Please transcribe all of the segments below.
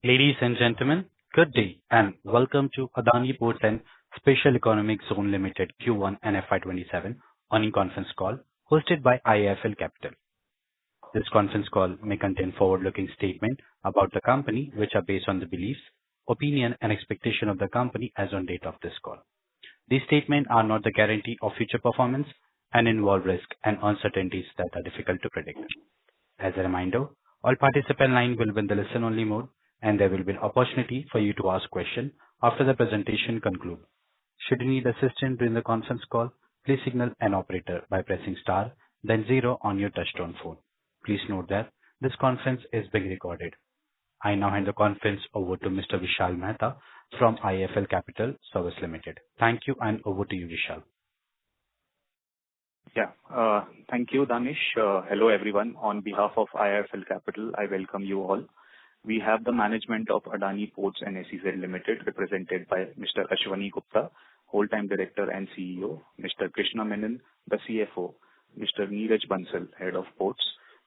Ladies and gentlemen, good day and welcome to Adani Ports and Special Economic Zone Limited Q1 and FY27 earnings conference call hosted by IIFL Capital. This conference call may contain forward-looking statements about the company which are based on the beliefs, opinion and expectation of the company as on date of this call. These statements are not the guarantee of future performance and involve risk and uncertainties that are difficult to predict. As a reminder, all participant lines will be in the listen-only mode and there will be an opportunity for you to ask questions after the presentation concludes. Should you need assistance during the conference call, please signal an operator by pressing star, then 0 on your touchtone phone. Please note that this conference is being recorded. I now hand the conference over to Mr. Vishal Mehta from IIFL Capital Service Limited. Thank you and over to you, Vishal. Thank you, Danish. Hello, everyone. On behalf of IIFL Capital, I welcome you all. We have the management of Adani Ports and SEZ Limited represented by Mr. Ashwani Gupta, Whole-Time Director and CEO, Mr. Krishna Menon, the CFO, Mr. Neeraj Bansal, Head of Ports,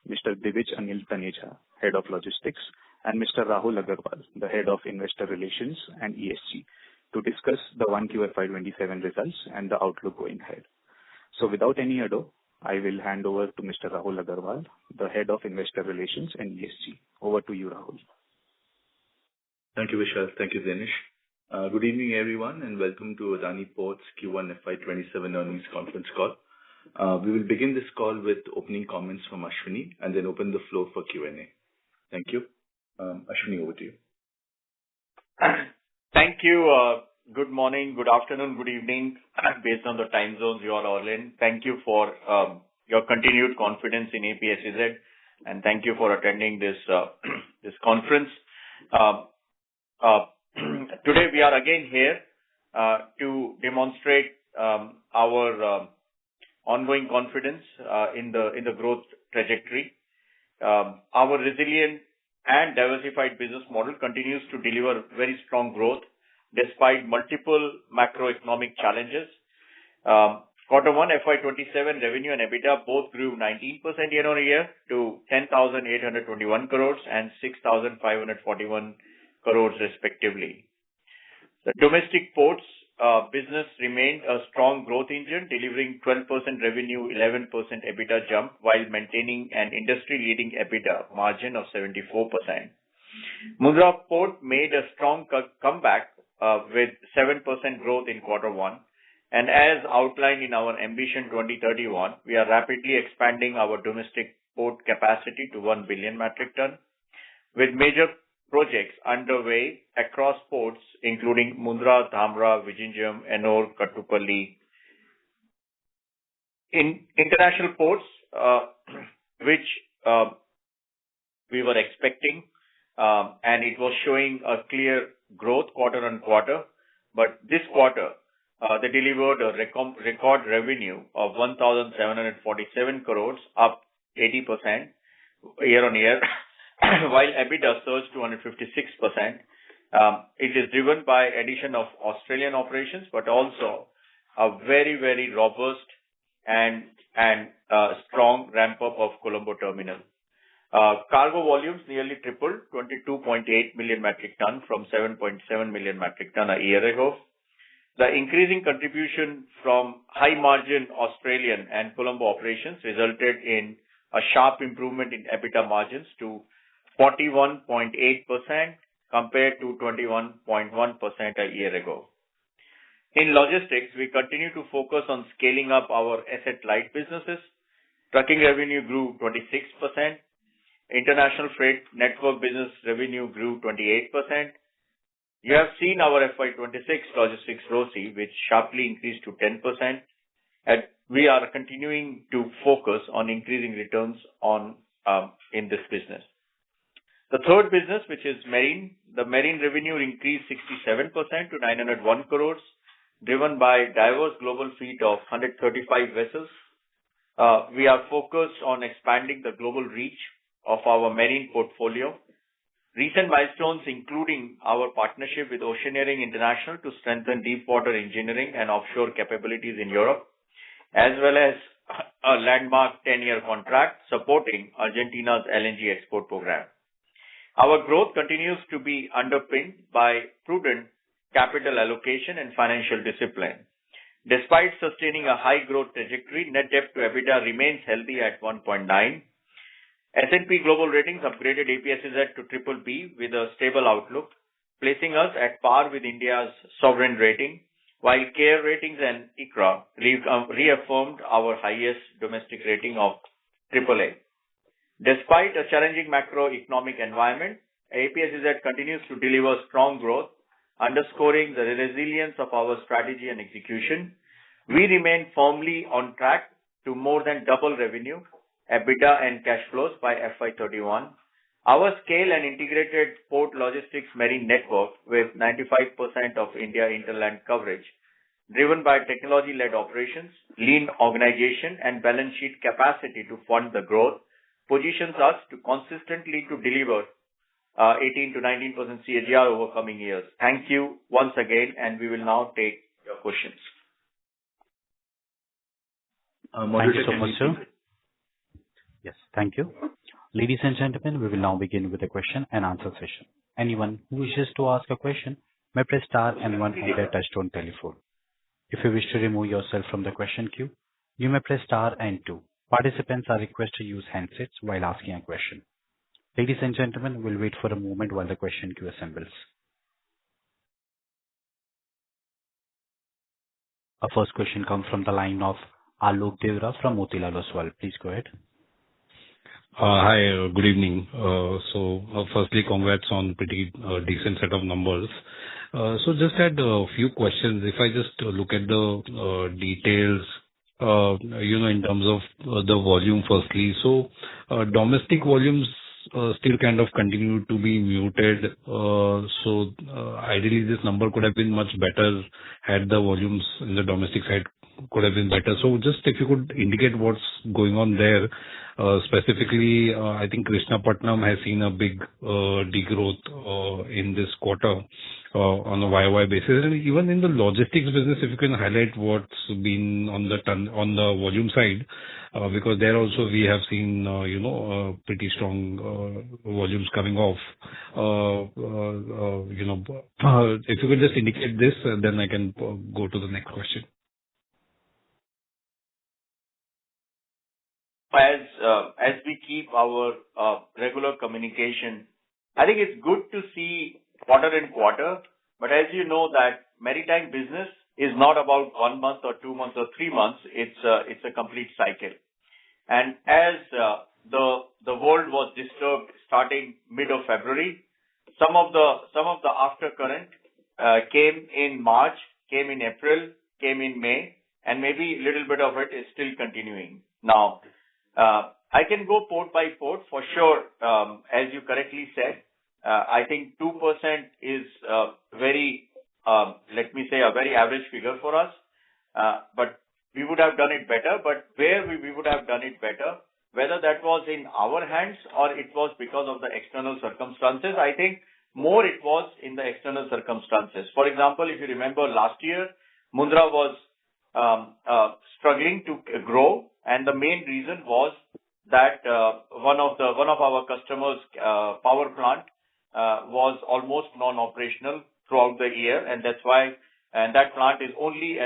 Mr. Divij Anil Taneja, Head of Logistics, and Mr. Rahul Agarwal, the Head of Investor Relations and ESG, to discuss the 1Q FY27 results and the outlook going ahead. So without any ado, I will hand over to Mr. Rahul Agarwal, the Head of Investor Relations and ESG. Over to you, Rahul. Thank you, Vishal. Thank you, Danish. Good evening, everyone, and welcome to Adani Ports Q1 FY27 earnings conference call. We will begin this call with opening comments from Ashwani and then open the floor for Q&A. Thank you. Ashwani, over to you. Thank you. Good morning, good afternoon, good evening, based on the time zones you are all in. Thank you for your continued confidence in APSEZ, and thank you for attending this conference. Today we are again here to demonstrate our ongoing confidence in the growth trajectory. Our resilient and diversified business model continues to deliver very strong growth despite multiple macroeconomic challenges. Q1 FY27 revenue and EBITDA both grew 19% year-on-year to 10,821 crores and 6,541 crores respectively. The domestic ports business remained a strong growth engine, delivering 12% revenue, 11% EBITDA jump while maintaining an industry-leading EBITDA margin of 74%. Mundra Port made a strong comeback with 7% growth in Q1. And as outlined in our Ambition 2031, we are rapidly expanding our domestic port capacity to 1 billion metric ton, with major projects underway across ports, including Mundra, Dhamra, Vizhinjam, Ennore, Kattupalli. In international ports, which we were expecting, and it was showing a clear growth quarter on quarter, but this quarter they delivered a record revenue of 1,747 crores, up 80% year on year, while EBITDA surged to 156%. It is driven by addition of Australian operations, but also a very, very robust and strong ramp up of Colombo terminal. Cargo volumes nearly tripled, 22.8 million metric ton from 7.7 million metric ton a year ago. The increasing contribution from high margin Australian and Colombo operations resulted in a sharp improvement in EBITDA margins to 41.8% compared to 21.1% a year ago. In logistics, we continue to focus on scaling up our asset-light businesses. Trucking revenue grew 26%. International freight network business revenue grew 28%. You have seen our FY26 logistics ROCE, which sharply increased to 10%. And we are continuing to focus on increasing returns in this business. The third business, which is marine, the marine revenue increased 67% to 901 crores, driven by diverse global fleet of 135 vessels. We are focused on expanding the global reach of our marine portfolio. Recent milestones, including our partnership with Oceaneering International to strengthen deep water engineering and offshore capabilities in Europe, as well as a landmark 10-year contract supporting Argentina's LNG export program. Our growth continues to be underpinned by prudent capital allocation and financial discipline. Despite sustaining a high growth trajectory, net debt to EBITDA remains healthy at 1.9. S&P Global Ratings upgraded APSEZ to BBB with a stable outlook, placing us at par with India's sovereign rating, while CARE Ratings and ICRA reaffirmed our highest domestic rating of AAA. Despite a challenging macroeconomic environment, APSEZ continues to deliver strong growth, underscoring the resilience of our strategy and execution. We remain firmly on track to more than double revenue, EBITDA and cash flows by FY31. Our scale and integrated port logistics marine network with 95% of India interland coverage, driven by technology-led operations, lean organization and balance sheet capacity to fund the growth, positions us to consistently to deliver 18 to 19% CAGR over coming years. Thank you once again, and we will now take your questions. Thank you so much, sir. Yes, thank you. Ladies and gentlemen, we will now begin with the question and answer session. Anyone who wishes to ask a question may press star and one on their touchtone telephone. If you wish to remove yourself from the question queue, you may press star and two. Participants are requested to use handsets while asking a question. Ladies and gentlemen, we'll wait for a moment while the question queue assembles. Our first question comes from the line of Alok Devra from Motilal Oswal. Please go ahead. Hi, good evening. Firstly, congrats on pretty decent set of numbers. Just had a few questions. If I just look at the details, in terms of the volume firstly. Domestic volumes still kind of continue to be muted. Ideally, this number could have been much better had the volumes in the domestic side could have been better. Just if you could indicate what's going on there. Specifically, I think Krishnapatnam has seen a big degrowth in this quarter on a YOY basis. And even in the logistics business, if you can highlight what's been on the volume side, because there also we have seen, pretty strong volumes coming off. If you could just indicate this, then I can go to the next question. As we keep our regular communication, I think it's good to see quarter and quarter, but as you know that maritime business is not about 1 month or 2 months or 3 months, it's a complete cycle. And as the world was disturbed starting mid of February, some of the aftercurrent came in March, came in April, came in May, and maybe a little bit of it is still continuing. Now, I can go port by port for sure. As you correctly said, I think 2% is very, let me say, a very average figure for us. But we would have done it better. But where we would have done it better, whether that was in our hands or it was because of the external circumstances, I think more it was in the external circumstances. For example, if you remember last year, Mundra was struggling to grow. And the main reason was that one of our customers' power plant was almost non-operational throughout the year, and that's why that plant is only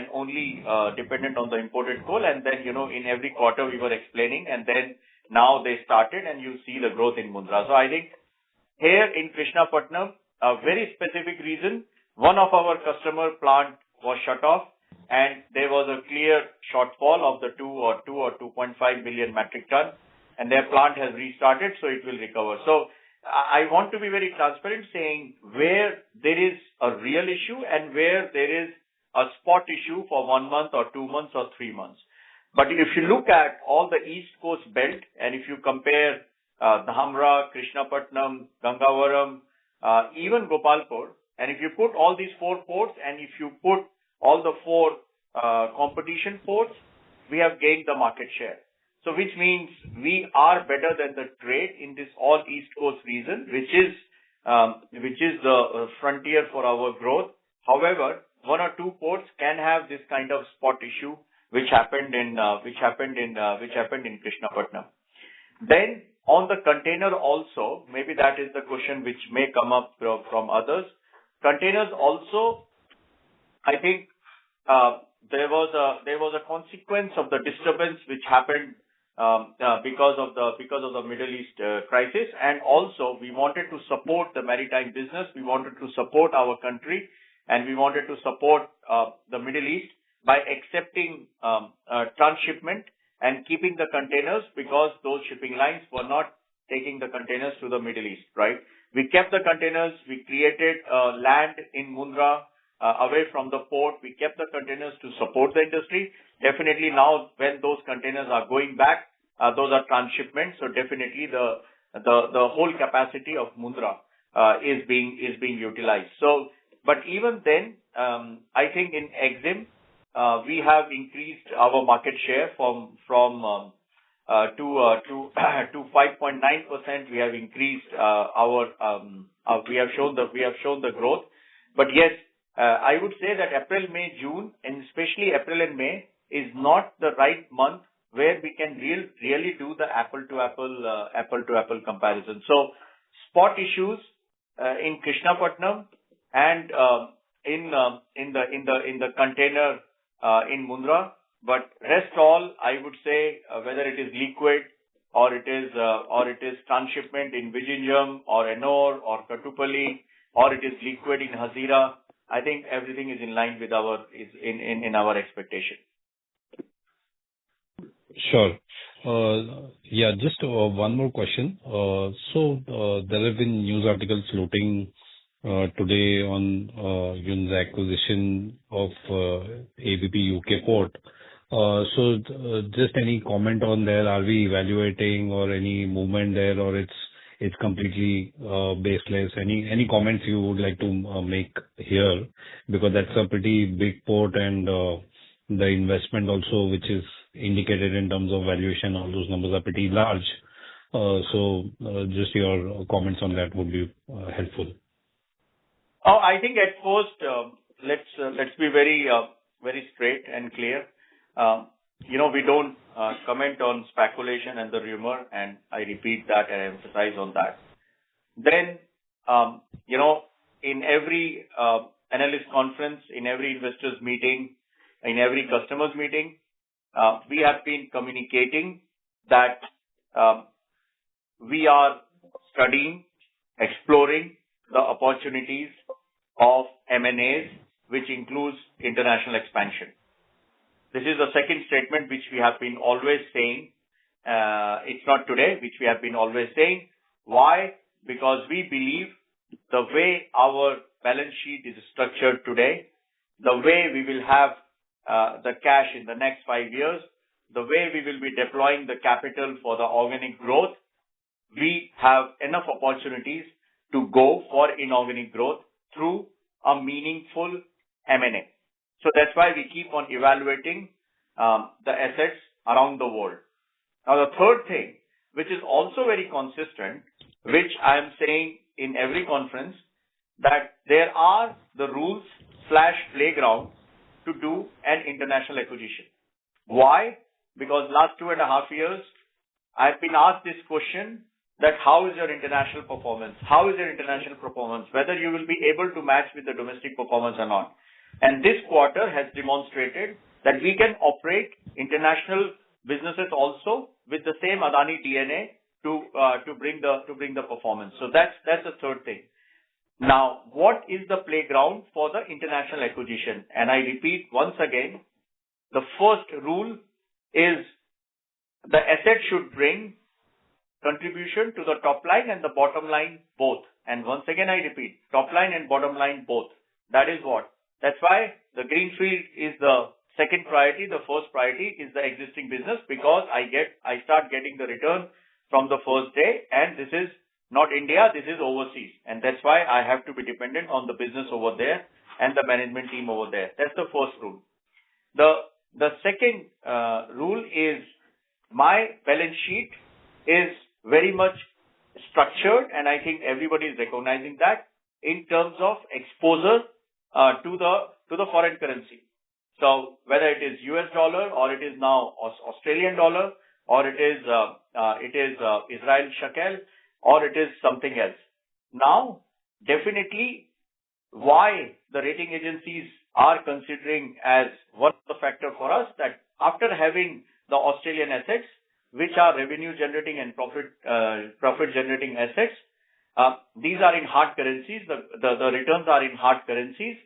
dependent on the imported coal. And then in every quarter we were explaining, and then now they started, and you see the growth in Mundra. So I think here in Krishnapatnam, a very specific reason, one of our customer plant was shut off, and there was a clear shortfall of the 2 or 2.5 million metric ton, and their plant has restarted, so it will recover. So I want to be very transparent, saying where there is a real issue and where there is a spot issue for 1 month or 2 months or 3 months. But if you look at all the East Coast belt, and if you compare Dhamra, Krishnapatnam, Gangavaram, even Gopalpur, and if you put all these 4 ports, and if you put all the 4 competition ports, we have gained the market share. So which means we are better than the trade in this all East Coast region, which is the frontier for our growth. However, 1 or 2 ports can have this kind of spot issue, which happened in Krishnapatnam. Then On the container also, maybe that is the question which may come up from others. Containers also, I think there was a consequence of the disturbance which happened because of the Middle East crisis, and also we wanted to support the maritime business, we wanted to support our country, and we wanted to support the Middle East by accepting transshipment and keeping the containers, because those shipping lines were not taking the containers to the Middle East, right? We kept the containers, we created land in Mundra away from the port, we kept the containers to support the industry. Definitely now when those containers are going back, those are transshipments, so definitely the whole capacity of Mundra is being utilized. So, but even then, I think in Exim, we have increased our market share from to 5.9%. We have increased we have shown the growth. But yes, I would say that April, May, June, and especially April and May is not the right month where we can really do the apple to apple comparison. So spot issues in Krishnapatnam and in the container in Mundra, but rest all, I would say, whether it is liquid or it is transshipment in Vizhinjam or Ennore or Kattupalli, or it is liquid in Hazira, I think everything is in line with in our expectation. Sure. Yeah, just one more question. So there have been news articles floating today on Yun's acquisition of ABP UK port. So just any comment on there? Are we evaluating or any movement there, or it's completely baseless? Any comments you would like to make here? Because that's a pretty big port, and the investment also, which is indicated in terms of valuation, all those numbers are pretty large. So just your comments on that would be helpful. Oh, I think at first, let's be very straight and clear. We don't comment on speculation and the rumor, and I repeat that and emphasize on that. Then, in every analyst conference, in every investors meeting, in every customers meeting, we have been communicating that we are studying, exploring the opportunities of M&As, which includes international expansion. This is the second statement which we have been always saying. It's not today, which we have been always saying. Why? Because we believe the way our balance sheet is structured today, the way we will have the cash in the next 5 years, the way we will be deploying the capital for the organic growth, we have enough opportunities to go for inorganic growth through a meaningful M&A. So that's why we keep on evaluating the assets around the world. Now, the third thing, which is also very consistent, which I am saying in every conference, that there are the rules/playground to do an international acquisition. Why? Because last 2.5 years, I've been asked this question, that how is your international performance? How is your international performance? Whether you will be able to match with the domestic performance or not. And this quarter has demonstrated that we can operate international businesses also with the same Adani DNA to bring the performance. So that's the third thing. Now, what is the playground for the international acquisition? And I repeat once again, the first rule is the asset should bring contribution to the top line and the bottom line both. And once again, I repeat, top line and bottom line both. That is what. That's why the greenfield is the second priority. The first priority is the existing business, because I start getting the return from the first day, and this is not India, this is overseas. And that's why I have to be dependent on the business over there and the management team over there. That's the first rule. The second rule is my balance sheet is very much structured, and I think everybody is recognizing that, in terms of exposure to the foreign currency. So whether it is US dollar or it is now Australian dollar, or it is Israel shekel, or it is something else. Now, definitely, why the rating agencies are considering as one of the factor for us that after having the Australian assets, which are revenue generating and profit generating assets, these are in hard currencies. The returns are in hard currencies,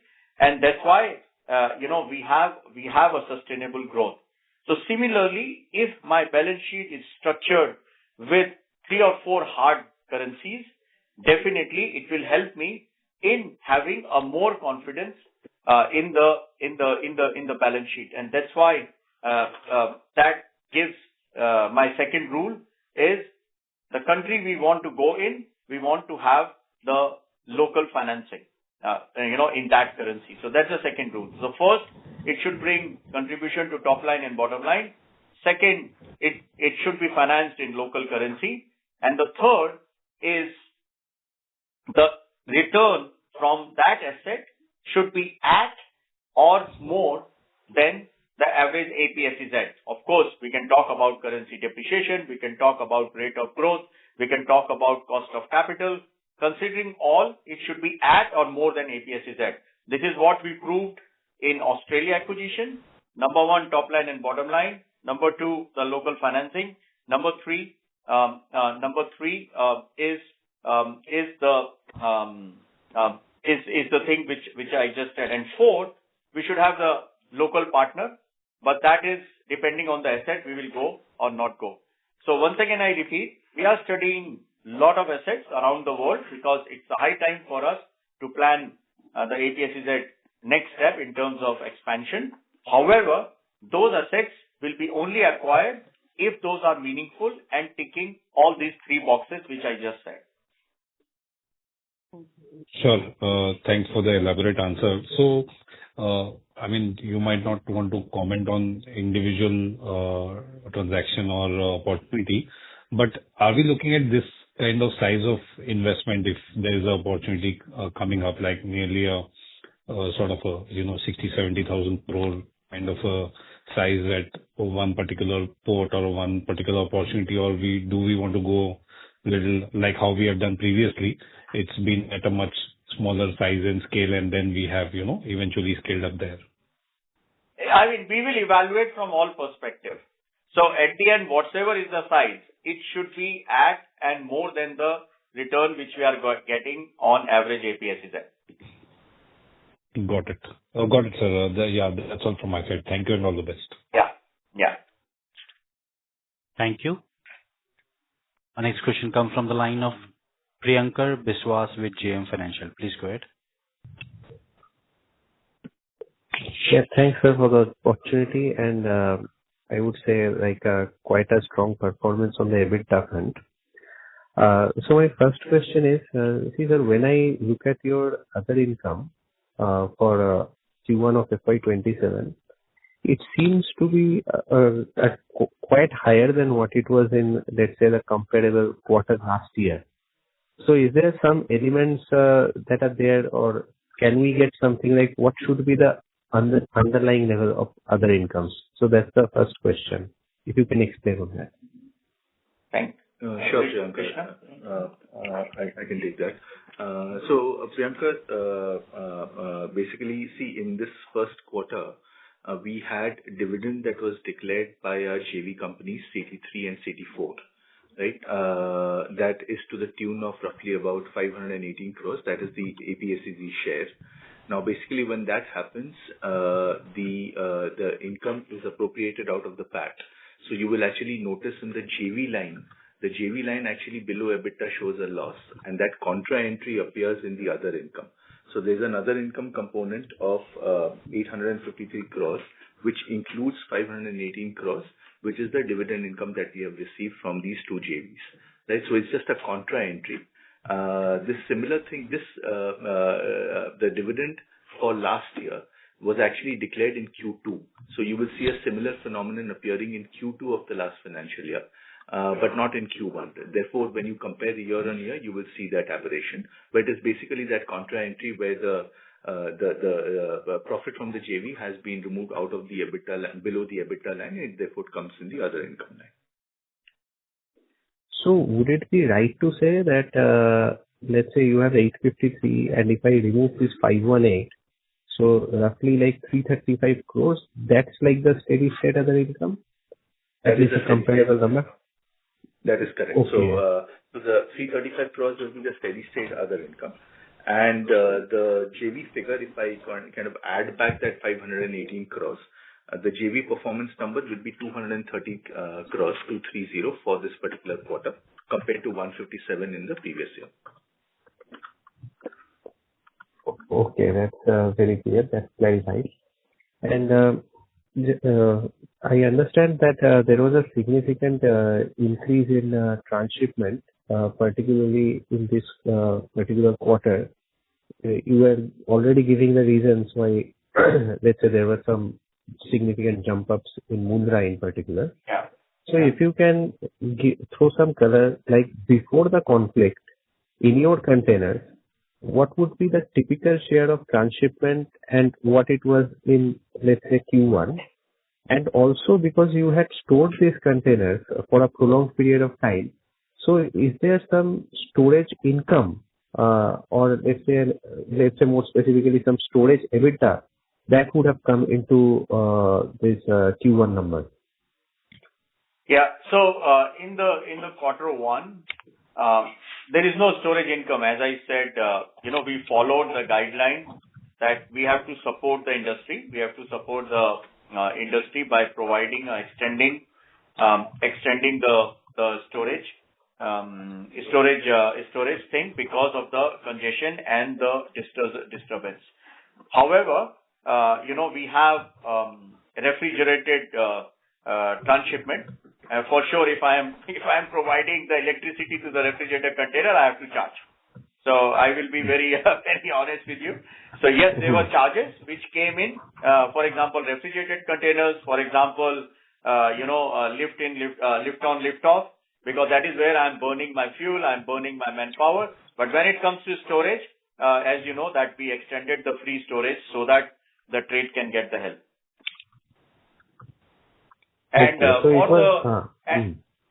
and that's why we have a sustainable growth. So similarly, if my balance sheet is structured with 3 or 4 hard currencies, definitely it will help me in having a more confidence in the balance sheet, and that's why that gives my second rule is the country we want to go in, we want to have the local financing, in that currency. So that's the second rule. So first, it should bring contribution to top line and bottom line. Second, it should be financed in local currency. And the third is the return from that asset should be at or more than the average APSEZ. Of course, we can talk about currency depreciation, we can talk about rate of growth, we can talk about cost of capital. Considering all, it should be at or more than APSEZ. This is what we proved in Australia acquisition. Number 1, top line and bottom line. Number 2, the local financing. Number 3 is the thing which I just said. And 4, we should have the local partner, but that is depending on the asset, we will go or not go. So once again, I repeat, we are studying lot of assets around the world because it's a high time for us to plan the APSEZ next step in terms of expansion. However, those assets will be only acquired if those are meaningful and ticking all these 3 boxes which I just said. Sure. Thanks for the elaborate answer. So, you might not want to comment on individual transaction or opportunity, but are we looking at this kind of size of investment if there is an opportunity coming up, like nearly a sort of a 60,000-70,000 crore kind of a size at one particular port or one particular opportunity, or do we want to go little like how we have done previously? It's been at a much smaller size and scale, and then we have eventually scaled up there. We will evaluate from all perspectives. So at the end, whatever is the size, it should be at and more than the return which we are getting on average APSEZ. Got it. Got it, sir. That's all from my side. Thank you and all the best. Yeah. Thank you. Our next question comes from the line of Priyankar Biswas with JM Financial. Please go ahead. Yeah, thanks, sir, for the opportunity, and I would say quite a strong performance on the EBITDA front. So my first question is, sir, when I look at your other income for Q1 of FY27, it seems to be quite higher than what it was in, let's say, the comparable quarter last year. So is there some elements that are there, or can we get something like what should be the underlying level of other incomes? So that's the first question. If you can explain on that. Thanks. Sure, Priyanka. I can take that. So, Priyanka, basically, see, in this first quarter, we had dividend that was declared by our JV companies, CT3 and CT4, right? That is to the tune of roughly about 518 crores. That is the APSEZ share. Now, basically, when that happens, the income is appropriated out of the PAT. So you will actually notice in the JV line actually below EBITDA shows a loss, and that contra entry appears in the other income. So there's another income component of 853 crores, which includes 518 crores, which is the dividend income that we have received from these 2 JVs. Right? So it's just a contra entry. This similar thing, the dividend for last year was actually declared in Q2. So you will see a similar phenomenon appearing in Q2 of the last financial year, but not in Q1. Therefore, when you compare the year on year, you will see that aberration, where it is basically that contra entry where the profit from the JV has been removed out of the EBITDA line, below the EBITDA line, and therefore it comes in the other income line. So would it be right to say that, let's say you have 853, and if I remove this 518, so roughly like 335 crores, that's like the steady state other income? That is a comparable number? That is correct. Okay. So the 335 crores will be the steady state other income. And the JV figure, if I kind of add back that 518 crores, the JV performance number will be 230 crores, 230 for this particular quarter, compared to 157 in the previous year. Okay, that's very clear. That's clarified. And I understand that there was a significant increase in transshipment, particularly in this particular quarter. You were already giving the reasons why, let's say, there were some significant jump ups in Mundra in particular. Yeah. So if you can throw some color, like before the conflict, in your containers, what would be the typical share of transshipment and what it was in, let's say, Q1? And also because you had stored these containers for a prolonged period of time, so is there some storage income, or let's say more specifically some storage EBITDA that would have come into this Q1 number? Yeah. So in the quarter one, there is no storage income. As I said, we followed the guidelines that we have to support the industry. We have to support the industry by providing extending the storage thing because of the congestion and the disturbance. However, we have refrigerated transshipment. For sure, if I am providing the electricity to the refrigerated container, I have to charge. So I will be very very honest with you. So yes, there were charges which came in. For example, refrigerated containers. For example, lift in, lift on, lift off, because that is where I'm burning my fuel, I'm burning my manpower. But when it comes to storage, as you know, that we extended the free storage so that the trade can get the help. And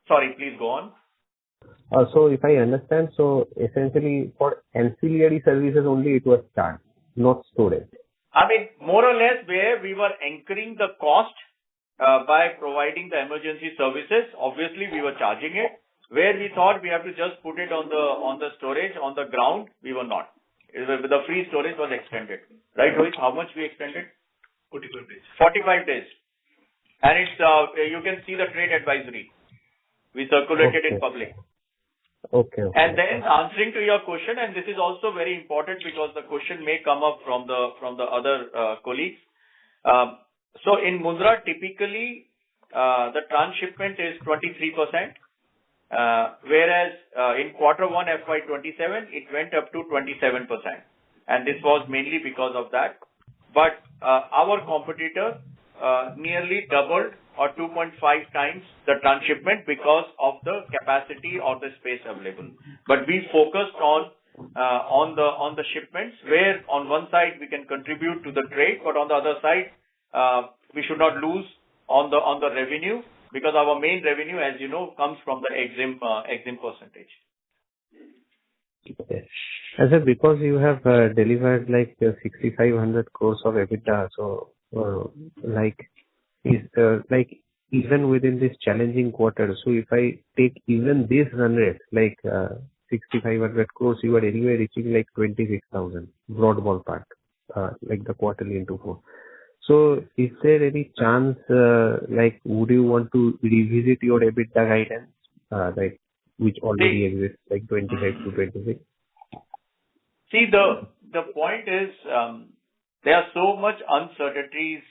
sorry, please go on. So if I understand, so essentially for ancillary services only it was charged, not storage. I mean, more or less where we were anchoring the cost by providing the emergency services, obviously we were charging it. Where we thought we have to just put it on the storage, on the ground, we were not. The free storage was extended. Right, Rohit? How much we extended? 45 days. 45 days. And it's you can see the trade advisory. We circulated in public. Okay. And then answering to your question, and this is also very important because the question may come up from the other colleagues. So in Mundra, typically the transshipment is 23%, whereas in quarter one FY27 it went up to 27%, and this was mainly because of that. But our competitor nearly doubled or 2.5 times the transshipment because of the capacity or the space available. But we focused on the shipments where on one side we can contribute to the trade, but on the other side we should not lose on the revenue, because our main revenue, as you know, comes from the exim percentage. Okay. As if because you have delivered like 6,500 crores of EBITDA, so even within this challenging quarter, so if I take even this run rate, like 6,500 crores, you are anyway reaching like 26,000, broad ballpark, like the quarterly into 4. So is there any chance, would you want to revisit your EBITDA guidance, which already exists, like 25 to 26? See, the point is, there are so much uncertainties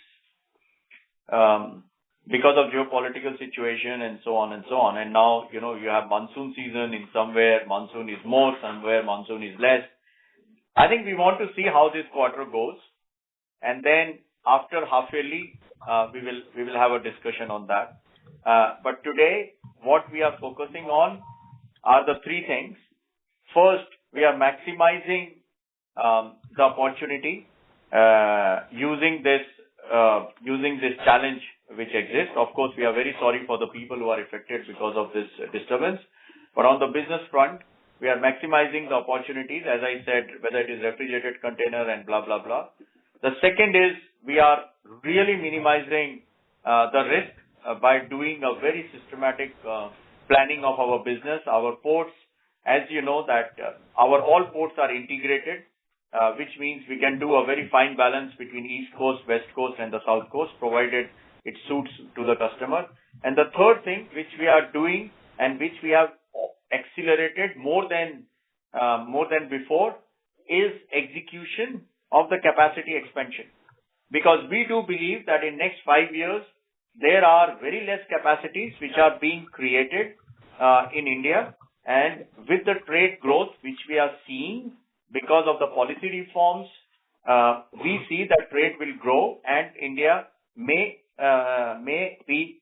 because of geopolitical situation and so on and so on. And now, you have monsoon season. In somewhere monsoon is more, somewhere monsoon is less. I think we want to see how this quarter goes, and then after half yearly, we will have a discussion on that. But today, what we are focusing on are the three things. First, we are maximizing the opportunity using this challenge which exists. Of course, we are very sorry for the people who are affected because of this disturbance. But on the business front, we are maximizing the opportunities, as I said, whether it is refrigerated container and blah, blah, blah. The second is we are really minimizing the risk by doing a very systematic planning of our business, our ports. As you know that our all ports are integrated, which means we can do a very fine balance between East Coast, West Coast, and the South Coast, provided it suits to the customer. And the third thing which we are doing and which we have accelerated more than before is execution of the capacity expansion. Because we do believe that in next 5 years, there are very less capacities which are being created in India. And with the trade growth which we are seeing because of the policy reforms, we see that trade will grow and India may be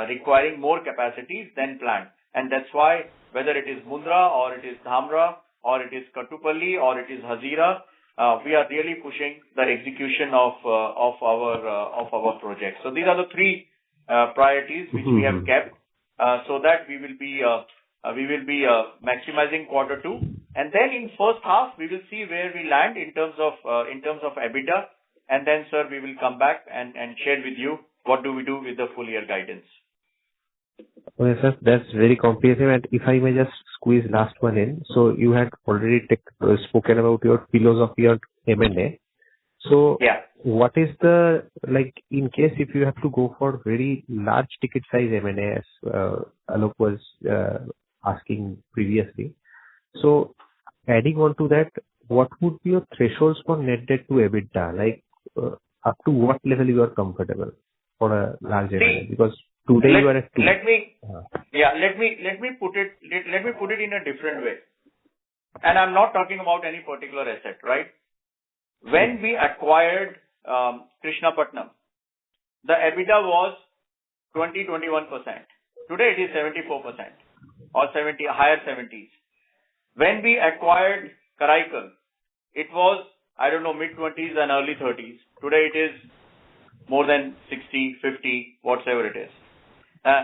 requiring more capacities than planned. And that's why whether it is Mundra or it is Dhamra or it is Kattupalli or it is Hazira, we are really pushing the execution of our projects. So these are the three priorities which we have kept so that we will be maximizing quarter two, and then in first half we will see where we land in terms of EBITDA, and then sir we will come back and share with you what do we do with the full year guidance. Okay, sir, that's very comprehensive. And if I may just squeeze last one in. So you had already spoken about your philosophy on M&A. So yeah, what is the, like, in case if you have to go for very large ticket size M&A, as Alok was asking previously. So adding on to that, what would be your thresholds for net debt to EBITDA? Like up to what level you are comfortable for a large M&A? Because today you are at 2. Let me put it in a different way. And I'm not talking about any particular asset, right? When we acquired Krishnapatnam, the EBITDA was 20-21%. Today it is 74% or higher 70s. When we acquired Karaikal, it was, I don't know, mid-20s and early 30s. Today it is more than 60, 50, whatever it is.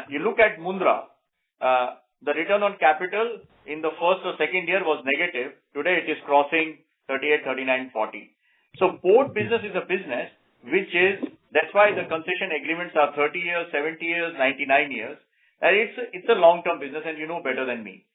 You look at Mundra, the return on capital in the first or second year was negative. Today it is crossing 38, 39, 40. So port business is a business which is, that's why the concession agreements are 30 years, 70 years, 99 years. And it's a long-term business, and you know better than me.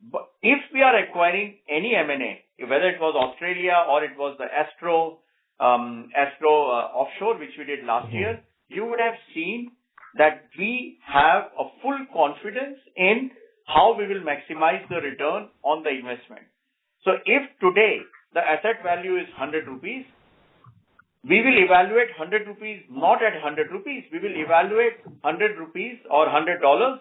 But if we are acquiring any M&A, whether it was Australia or it was the Astro offshore, which we did last year, you would have seen that we have a full confidence in how we will maximize the return on the investment. So if today the asset value is 100 rupees, we will evaluate 100 rupees not at 100 rupees. We will evaluate 100 rupees or $100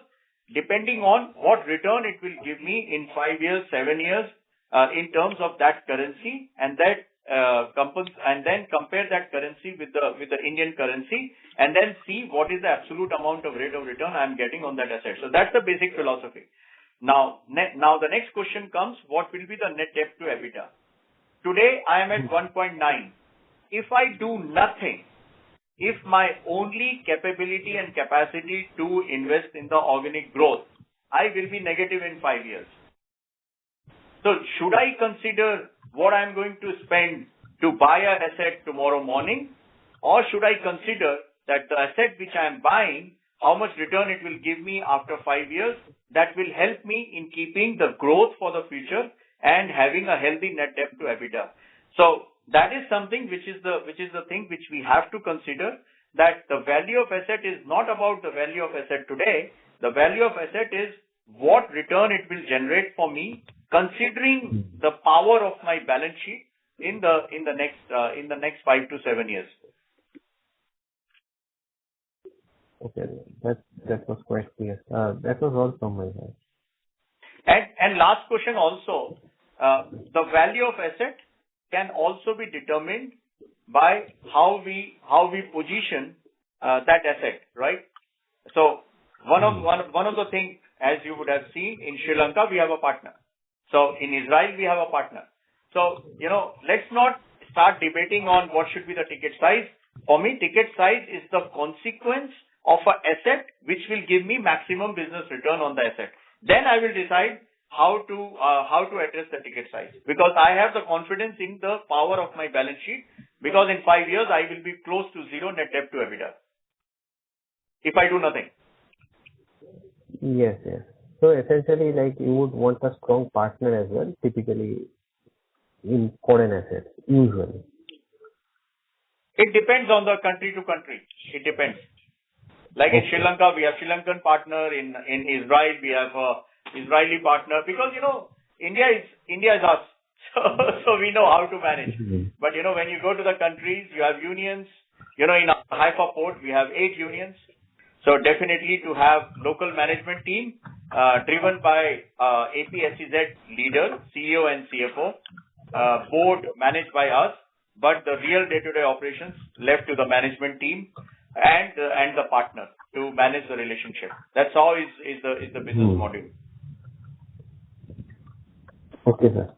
depending on what return it will give me in 5 years, 7 years in terms of that currency, and that and then compare that currency with the Indian currency, and then see what is the absolute amount of rate of return I am getting on that asset. So that's the basic philosophy. Now the next question comes, what will be the net debt to EBITDA? Today I am at 1.9. If I do nothing, if my only capability and capacity to invest in the organic growth, I will be negative in 5 years. So should I consider what I'm going to spend to buy an asset tomorrow morning, or should I consider that the asset which I am buying, how much return it will give me after 5 years, that will help me in keeping the growth for the future and having a healthy net debt to EBITDA. So that is something which is the thing which we have to consider, that the value of asset is not about the value of asset today. The value of asset is what return it will generate for me, considering the power of my balance sheet in the next 5 to 7 years. Okay, that was quite clear. That was all from my side. And last question also, the value of asset can also be determined by how we position that asset, right? So one of the things, as you would have seen, in Sri Lanka we have a partner. So in Israel we have a partner. So let's not start debating on what should be the ticket size. For me, ticket size is the consequence of an asset which will give me maximum business return on the asset. Then I will decide how to address the ticket size, because I have the confidence in the power of my balance sheet, because in 5 years I will be close to zero net debt to EBITDA if I do nothing. Yes, yes. So essentially, like you would want a strong partner as well, typically in foreign assets, usually. It depends on the country to country. It depends. Like in Sri Lanka, we have Sri Lankan partner. In Israel, we have a Israeli partner, because India is us, so we know how to manage. But when you go to the countries, you have unions. In Haifa port, we have 8 unions. So definitely to have local management team driven by APSEZ leader, CEO and CFO, board managed by us, but the real day-to-day operations left to the management team and the partner to manage the relationship. That's how is the business model. Okay, sir.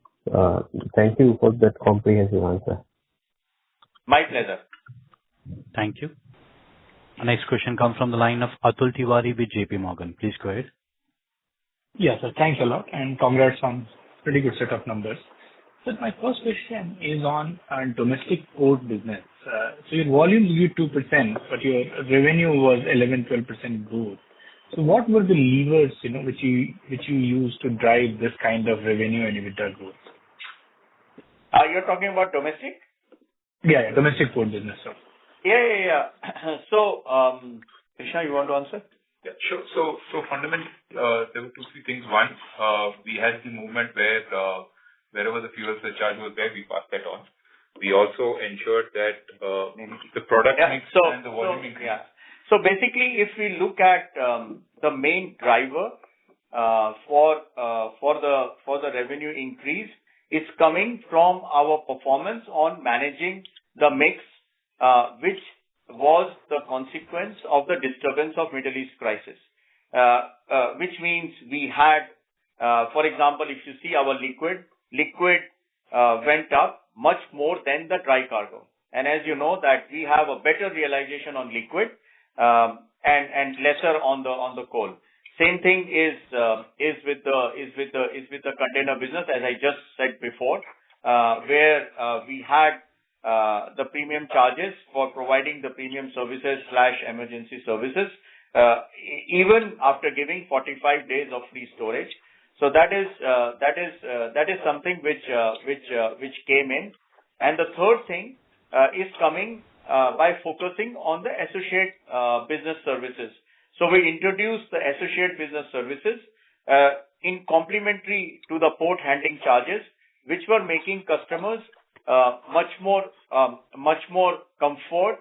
Thank you for that comprehensive answer. My pleasure. Thank you. Our next question comes from the line of Atul Tiwari with JP Morgan. Please go ahead. Yes, sir. Thanks a lot, and congrats on pretty good set of numbers. So my first question is on domestic port business. So your volumes grew 2%, but your revenue was 11-12% growth. So what were the levers, which you used to drive this kind of revenue and EBITDA growth? You're talking about domestic? Yeah, domestic port business, sir. Yeah. So, Krishna, you want to answer? Yeah, sure. So fundamentally, there were 2-3 things. One, we had the movement where wherever the fuel surcharge was there, we passed that on. We also ensured that the product mix and the volume increase. Yeah. So basically, if we look at the main driver for the revenue increase, it's coming from our performance on managing the mix, which was the consequence of the disturbance of Middle East crisis, which means we had, for example, if you see our liquid went up much more than the dry cargo. And as you know that we have a better realization on liquid and lesser on the coal. Same thing is with the container business, as I just said before, where we had the premium charges for providing the premium services / emergency services, even after giving 45 days of free storage. So that is something which came in. And the third thing is coming by focusing on the associate business services. So we introduced the associate business services in complementary to the port handling charges, which were making customers much more comfort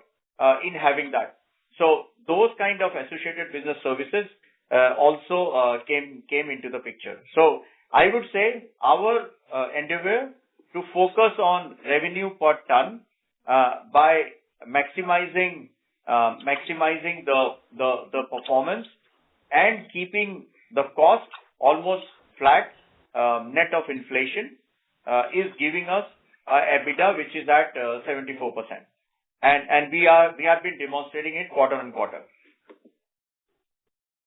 in having that. So those kind of associated business services also came into the picture. So I would say our endeavor to focus on revenue per ton by maximizing the performance and keeping the cost almost flat net of inflation is giving us EBITDA which is at 74%, and we have been demonstrating it quarter on quarter.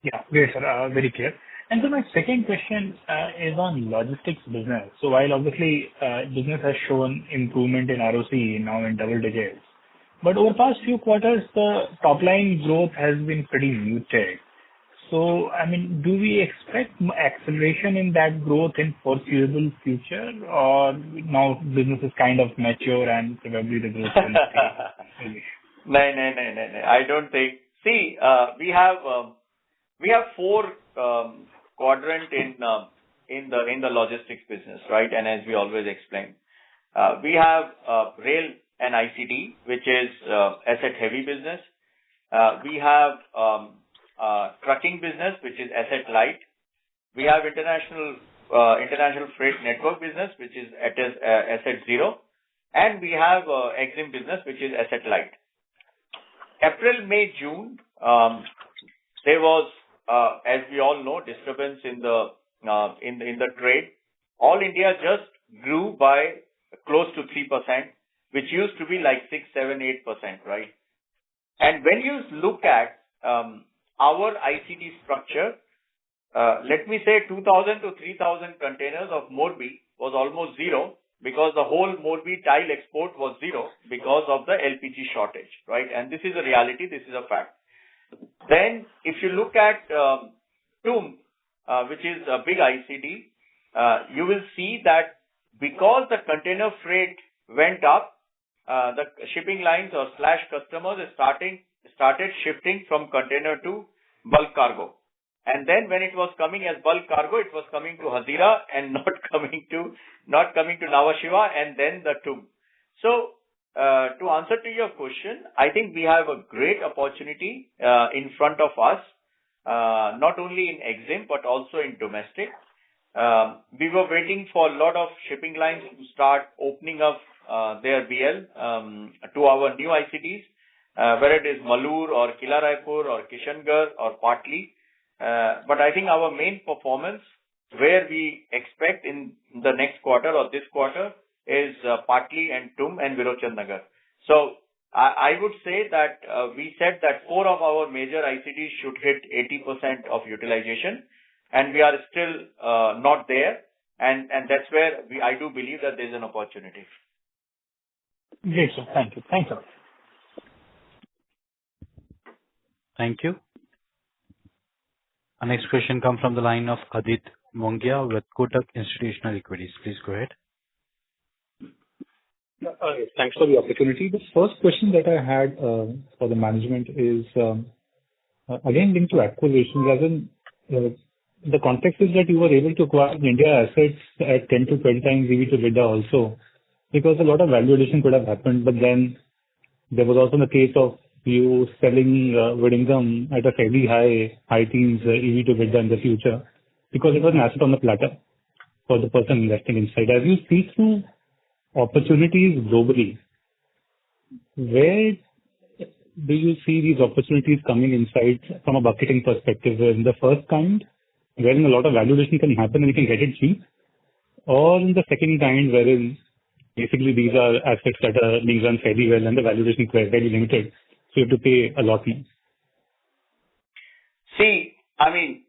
Yeah, great, sir. Very clear. And so my second question is on logistics business. So while obviously business has shown improvement in ROC now in double digits, but over past few quarters, the top line growth has been pretty muted. So, I mean, do we expect acceleration in that growth in foreseeable future, or now business is kind of mature and probably the growth will stay? No. I don't think. See, we have 4 quadrant in the logistics business, right? And as we always explain, we have rail and ICD, which is asset heavy business. We have trucking business, which is asset light. We have international freight network business, which is asset zero, and we have EXIM business, which is asset light. April, May, June, there was, as we all know, disturbance in the trade. All India just grew by close to 3%, which used to be like 6, 7, 8%, right? And when you look at our ICD structure, let me say 2,000 to 3,000 containers of Morbi was almost zero because the whole Morbi tile export was zero because of the LPG shortage, right? And this is a reality. This is a fact. Then if you look at TUM, which is a big ICD, you will see that because the container freight went up, the shipping lines or slash customers started shifting from container to bulk cargo. And then when it was coming as bulk cargo, it was coming to Hazira and not coming to Nhava Sheva and then the TUM. So to answer to your question, I think we have a great opportunity in front of us, not only in EXIM but also in domestic. We were waiting for a lot of shipping lines to start opening up their BL to our new ICDs, whether it is Malur or Kila Raipur or Kishangarh or Patli. But I think our main performance, where we expect in the next quarter or this quarter, is Patli and TUM and Virochan Nagar. So I would say that we said that 4 of our major ICDs should hit 80% of utilization, and we are still not there. And that's where I do believe that there's an opportunity. Great, sir. Thank you. Thanks, sir. Thank you. Our next question comes from the line of Adit Mongia with Kotak Institutional Equities. Please go ahead. Thanks for the opportunity. The first question that I had for the management is again linked to acquisitions. As in, the context is that you were able to acquire India assets at 10 to 20 times EV to EBITDA also, because a lot of valuation could have happened, but then there was also the case of you selling Whittingham at a fairly high teens EV to EBITDA in the future, because it was an asset on the platter for the person investing inside. As you see through opportunities globally, where do you see these opportunities coming inside from a bucketing perspective? In the first kind, wherein a lot of valuation can happen and you can get it cheap, or in the second kind, wherein basically these are assets that are being run fairly well and the valuation is very limited, so you have to pay a lot more? See, I mean,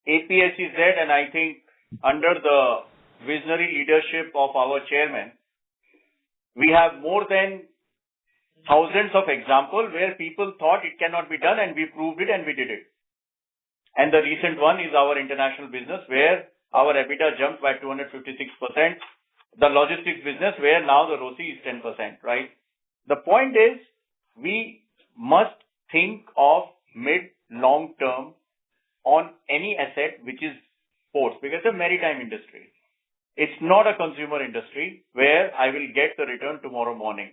APSEZ, and I think under the visionary leadership of our chairman, we have more than thousands of examples where people thought it cannot be done and we proved it and we did it. And the recent one is our international business, where our EBITDA jumped by 256%. The logistics business, where now the ROCE is 10%, right? The point is, we must think of mid, long term on any asset which is ports, because it's a maritime industry. It's not a consumer industry where I will get the return tomorrow morning.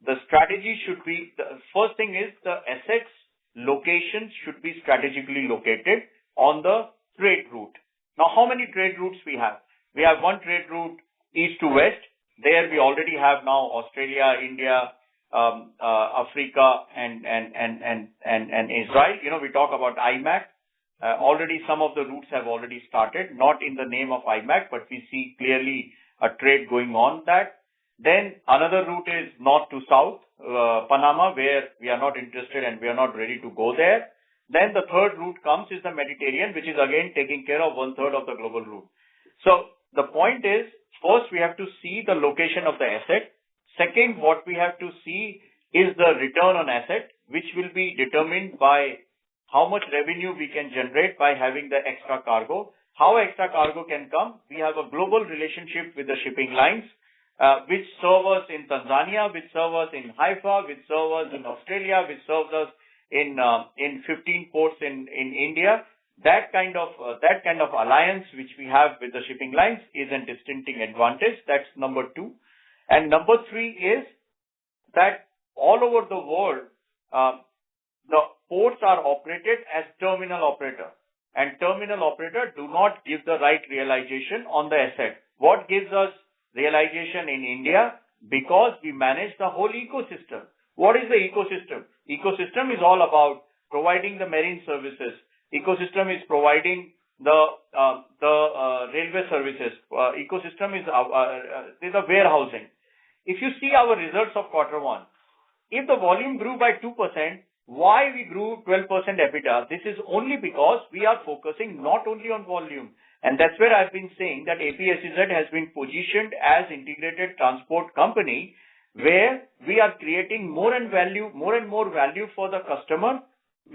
The strategy should be, the first thing is the assets location should be strategically located on the trade route. Now, how many trade routes we have? We have one trade route east to west. There we already have now Australia, India, Africa, and Israel. You know, we talk about IMAC. Already some of the routes have already started, not in the name of IMAC, but we see clearly a trade going on that. Then another route is north to south, Panama, where we are not interested and we are not ready to go there. Then the third route comes is the Mediterranean, which is again taking care of 1/3 of the global route. So the point is, first we have to see the location of the asset. Second, what we have to see is the return on asset, which will be determined by how much revenue we can generate by having the extra cargo. How extra cargo can come? We have a global relationship with the shipping lines, which serve us in Tanzania, which serve us in Haifa, which serve us in Australia, which serves us in 15 ports in India. That kind of alliance which we have with the shipping lines is a distinctive advantage. That's number 2. And number 3 is that all over the world, the ports are operated as terminal operator, and terminal operator do not give the right realization on the asset. What gives us realization in India? Because we manage the whole ecosystem. What is the ecosystem? Ecosystem is all about providing the marine services. Ecosystem is providing the railway services. Ecosystem is there's a warehousing. If you see our results of quarter 1, if the volume grew by 2%, why we grew 12% EBITDA, this is only because we are focusing not only on volume. And that's where I've been saying that APSEZ has been positioned as integrated transport company, where we are creating more and more value for the customer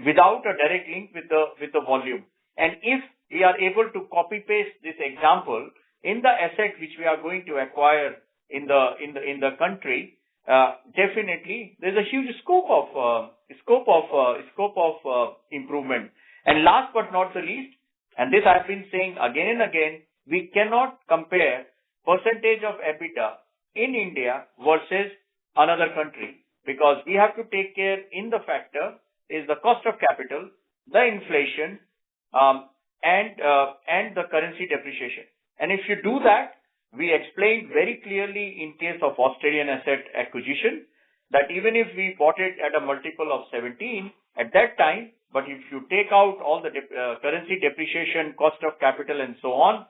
without a direct link with the volume. And if we are able to copy paste this example in the asset which we are going to acquire in the country, definitely there's a huge scope of improvement. And last but not the least, and this I've been saying again and again, we cannot compare percentage of EBITDA in India versus another country, because we have to take care in the factor is the cost of capital, the inflation, and the currency depreciation. And if you do that, we explained very clearly in case of Australian asset acquisition that even if we bought it at a multiple of 17 at that time, but if you take out all the currency depreciation, cost of capital, and so on,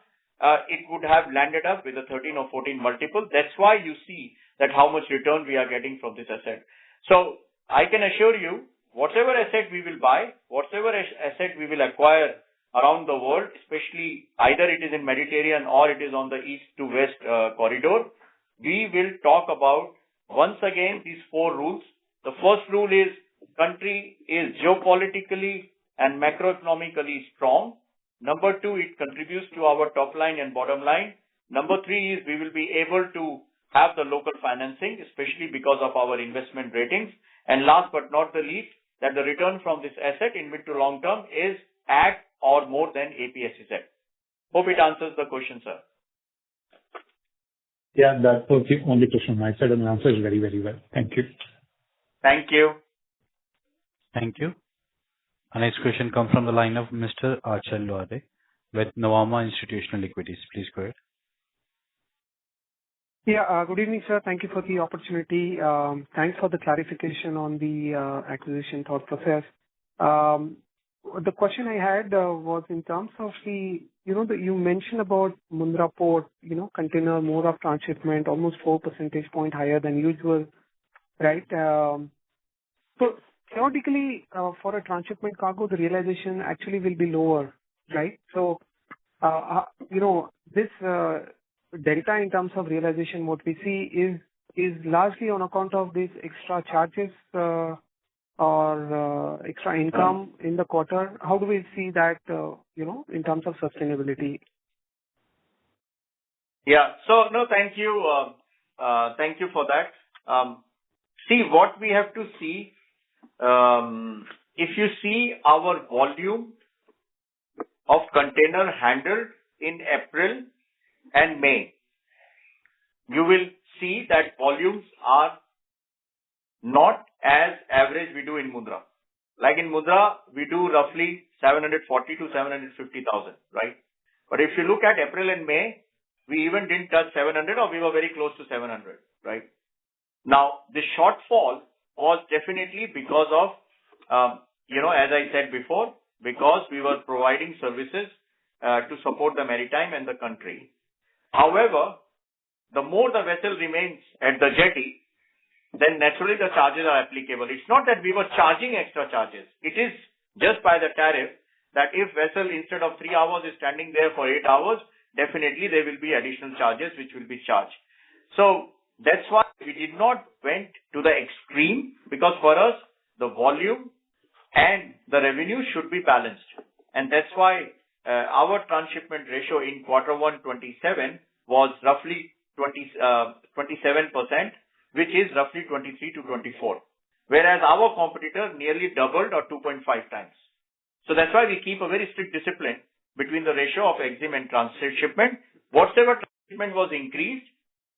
it would have landed up with a 13 or 14 multiple. That's why you see that how much return we are getting from this asset. So I can assure you, whatever asset we will buy, whatever asset we will acquire around the world, especially either it is in Mediterranean or it is on the east to west corridor, we will talk about once again these 4 rules. The first rule is country is geopolitically and macroeconomically strong. Number 2, it contributes to our top line and bottom line. Number 3 is we will be able to have the local financing, especially because of our investment ratings. And last but not the least, that the return from this asset in mid to long term is at or more than APSEZ. Hope it answers the question, sir. Yeah, that was the only question on my side, and the answer is very, very well. Thank you. Thank you. Thank you. Our next question comes from the line of Mr. Achal Lohade with Nuvama Institutional Equities. Please go ahead. Yeah, good evening, sir. Thank you for the opportunity. Thanks for the clarification on the acquisition thought process. The question I had was in terms of you mentioned about Mundra port, container mode of transshipment, almost 4 percentage point higher than usual, right? So theoretically, for a transshipment cargo, the realization actually will be lower, right? So, this delta in terms of realization, what we see is largely on account of these extra charges or extra income in the quarter. How do we see that, in terms of sustainability? Yeah. So, no, thank you. Thank you for that. See, what we have to see, if you see our volume of container handled in April and May, you will see that volumes are not as average we do in Mundra. Like in Mundra, we do roughly 740 to 750,000, right? But if you look at April and May, we even didn't touch 700 or we were very close to 700, right? Now, the shortfall was definitely because of, as I said before, because we were providing services to support the maritime and the country. However, the more the vessel remains at the jetty, then naturally the charges are applicable. It's not that we were charging extra charges. It is just by the tariff that if vessel instead of 3 hours is standing there for 8 hours, definitely there will be additional charges which will be charged. So that's why we did not went to the extreme, because for us, the volume and the revenue should be balanced. And that's why our transshipment ratio in Q1 27 was roughly 27%, which is roughly 23 to 24, whereas our competitor nearly doubled or 2.5 times. So that's why we keep a very strict discipline between the ratio of EXIM and transshipment. Whatever transshipment was increased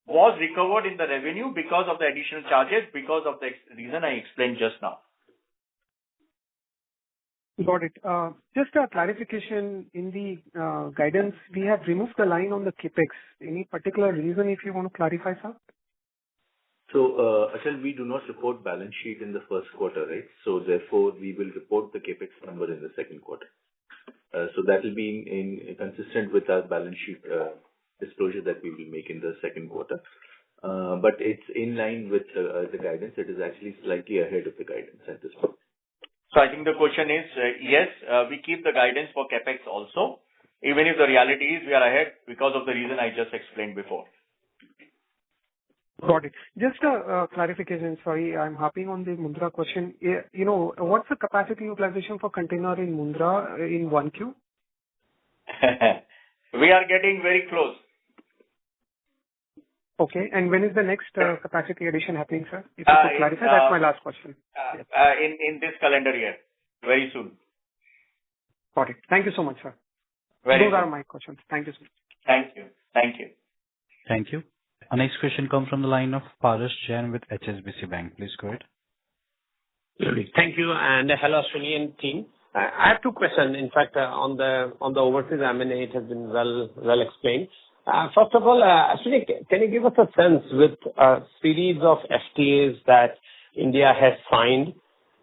was recovered in the revenue because of the additional charges, because of the reason I explained just now. Got it. Just a clarification in the guidance, we have removed the line on the capex. Any particular reason if you want to clarify, sir? So, Achal, we do not report balance sheet in the first quarter, right? So therefore, we will report the capex number in the second quarter. So that will be consistent with our balance sheet disclosure that we will make in the second quarter. But it's in line with the guidance. It is actually slightly ahead of the guidance at this point. So I think the question is, yes, we keep the guidance for CapEx also, even if the reality is we are ahead because of the reason I just explained before. Got it. Just a clarification. Sorry, I'm hopping on the Mundra question. What's the capacity utilization for container in Mundra in 1Q? We are getting very close. Okay. And when is the next capacity addition happening, sir? If you could clarify, that's my last question. In this calendar year, very soon. Got it. Thank you so much, sir. Those are my questions. Thank you, sir. Thank you. Thank you. Thank you. Our next question comes from the line of Paras Jain with HSBC Bank. Please go ahead. Thank you, and hello, Ashwani and team. I have two questions. In fact, on the overseas M&A, it has been well explained. First of all, Ashwani, can you give us a sense with a series of FTAs that India has signed?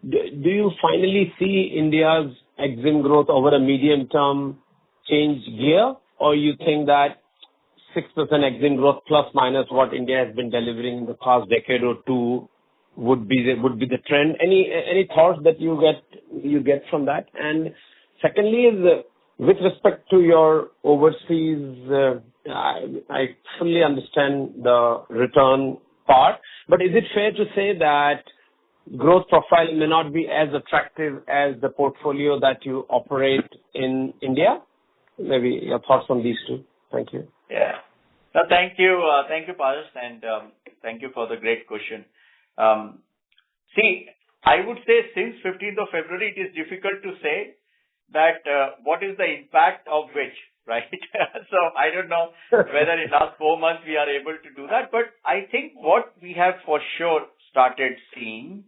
Do you finally see India's EXIM growth over a medium term change gear, or you think that 6% EXIM growth plus minus what India has been delivering in the past decade or two would be the trend? Any thoughts that you get from that? And secondly, is with respect to your overseas, I fully understand the return part, but is it fair to say that growth profile may not be as attractive as the portfolio that you operate in India? Maybe your thoughts on these two. Thank you. Yeah. No, thank you. Thank you, Paras, and thank you for the great question. See, I would say since 15th of February, it is difficult to say that what is the impact of which, right? So I don't know whether in last 4 months we are able to do that, but I think what we have for sure started seeing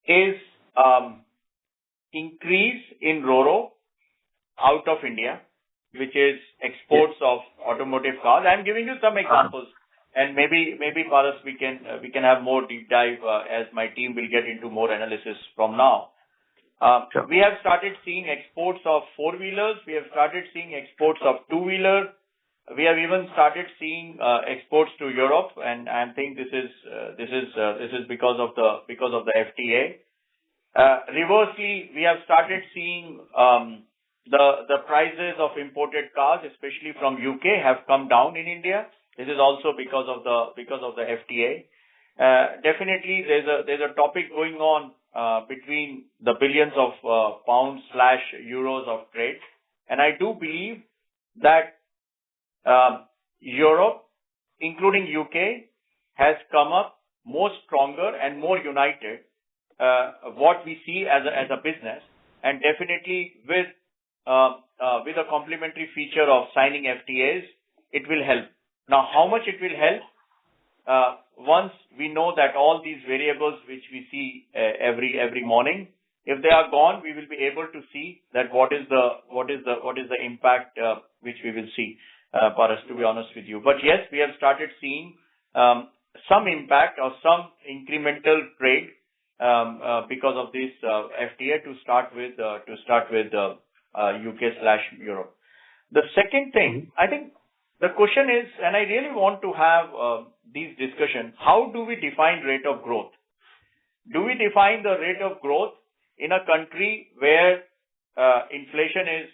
is increase in RoRo out of India, which is exports of automotive cars. I'm giving you some examples, and maybe Paras, we can have more deep dive as my team will get into more analysis from now. Sure. We have started seeing exports of four-wheelers. We have started seeing exports of two-wheeler. We have even started seeing exports to Europe, and I think this is because of the FTA. Reversely, we have started seeing the prices of imported cars, especially from UK, have come down in India. This is also because of the FTA. Definitely, there's a topic going on between the billions of pounds/euros of trade, and I do believe that Europe, including UK, has come up more stronger and more united. What we see as a business, and definitely with a complementary feature of signing FTAs, it will help. Now, how much it will help? Once we know that all these variables which we see every morning, if they are gone, we will be able to see that what is the impact which we will see, Paras, to be honest with you. But yes, we have started seeing some impact or some incremental trade because of this FTA to start with UK/Europe. The second thing, I think the question is, and I really want to have these discussions, how do we define rate of growth? Do we define the rate of growth in a country where inflation is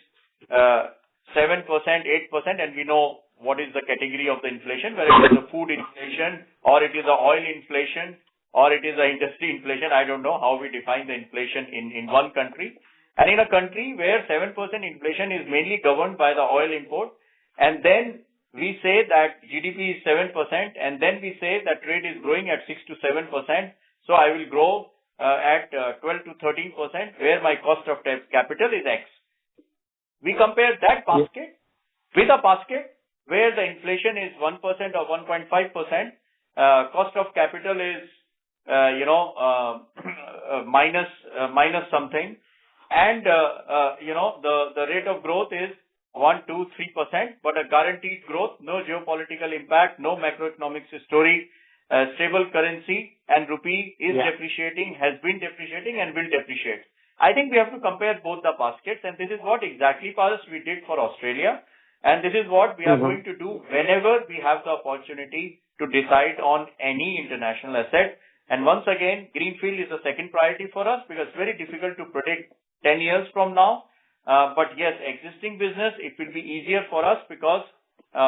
7%, 8%, and we know what is the category of the inflation, whether it is a food inflation or it is a oil inflation or it is a industry inflation? I don't know how we define the inflation in one country. And in a country where 7% inflation is mainly governed by the oil import, and then we say that GDP is 7%, and then we say that trade is growing at 6 to 7%, so I will grow at 12 to 13%, where my cost of capital is X. We compare that basket with a basket where the inflation is 1% or 1.5%, cost of capital is minus something, and the rate of growth is 1, 2, 3%, but a guaranteed growth, no geopolitical impact, no macroeconomic story, stable currency, and rupee is depreciating, has been depreciating, and will depreciate. I think we have to compare both the baskets, and this is what exactly, Paras, we did for Australia, and this is what we are going to do whenever we have the opportunity to decide on any international asset. And once again, greenfield is the second priority for us because it's very difficult to predict 10 years from now. But yes, existing business, it will be easier for us because